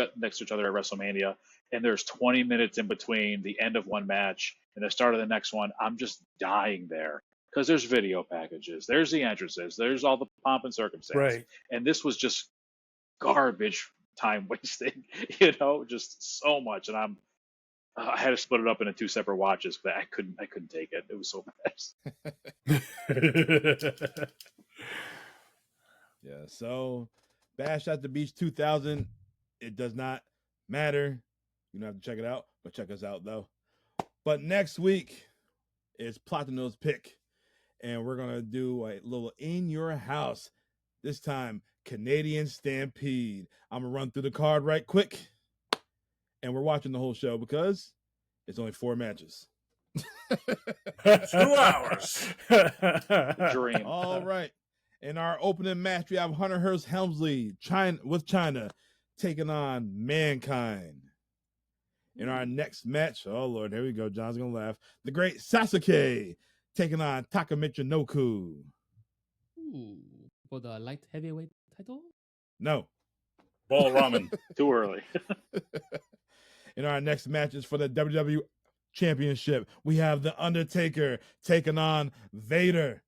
other at WrestleMania, and there's 20 minutes in between the end of one match and the start of the next one, I'm just dying there because there's video packages, there's the entrances, there's all the pomp and circumstance, right? And this was just garbage time wasting, just so much. And I had to split it up into 2 separate watches, but I couldn't take it. It was so bad. Yeah, so Bash at the Beach 2000, it does not matter. You don't have to check it out, but check us out though. But next week, It's Platino's pick. And we're going to do a little in your house. This time, Canadian Stampede. I'm going to run through the card right quick. And we're watching the whole show because it's only 4 matches. 2 hours. Dream. All right. In our opening match, we have Hunter Hearst Helmsley with China taking on Mankind. In our next match, oh Lord, here we go. John's gonna laugh. The Great Sasuke taking on Taka Michinoku. Ooh, for the light heavyweight title? No. Ball ramen. Too early. In our next matches for the WWE Championship, we have The Undertaker taking on Vader.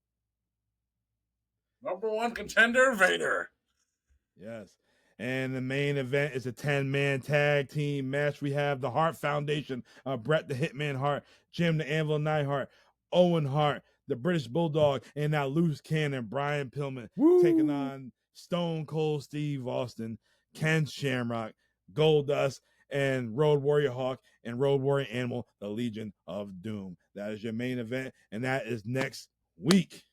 Number 1 contender, Vader. Yes. And the main event is a 10-man tag team match. We have the Hart Foundation, Bret the Hitman Hart, Jim the Anvil Neidhart, Owen Hart, the British Bulldog, and now Loose Cannon, Brian Pillman, taking on Stone Cold Steve Austin, Ken Shamrock, Goldust, and Road Warrior Hawk, and Road Warrior Animal, the Legion of Doom. That is your main event, and that is next week.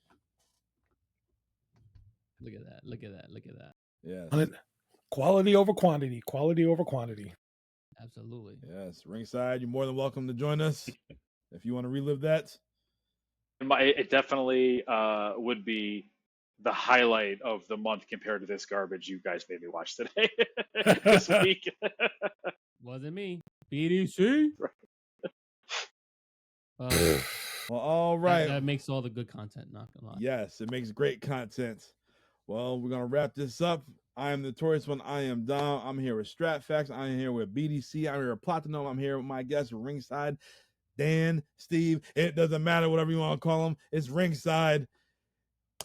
Look at that. Look at that. Look at that. Yes. Quality over quantity. Quality over quantity. Absolutely. Yes. Ringside, you're more than welcome to join us if you want to relive that. It definitely would be the highlight of the month compared to this garbage you guys made me watch today. This week. Wasn't me. BDC. Well, all right. That makes all the good content, not gonna lie. Yes, it makes great content. Well, we're going to wrap this up. I am the Notorious One. I am Dom. I'm here with StratFacts. I'm here with BDC. I'm here with Platinum. I'm here with my guest, Ringside, Dan, Steve. It doesn't matter, whatever you want to call them. It's Ringside.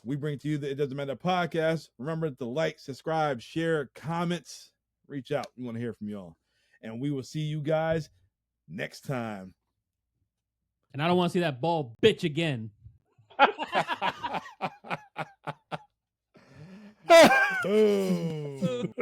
We bring to you the It Doesn't Matter podcast. Remember to like, subscribe, share, comments. Reach out. We want to hear from y'all. And we will see you guys next time. And I don't want to see that bald bitch again. Boom.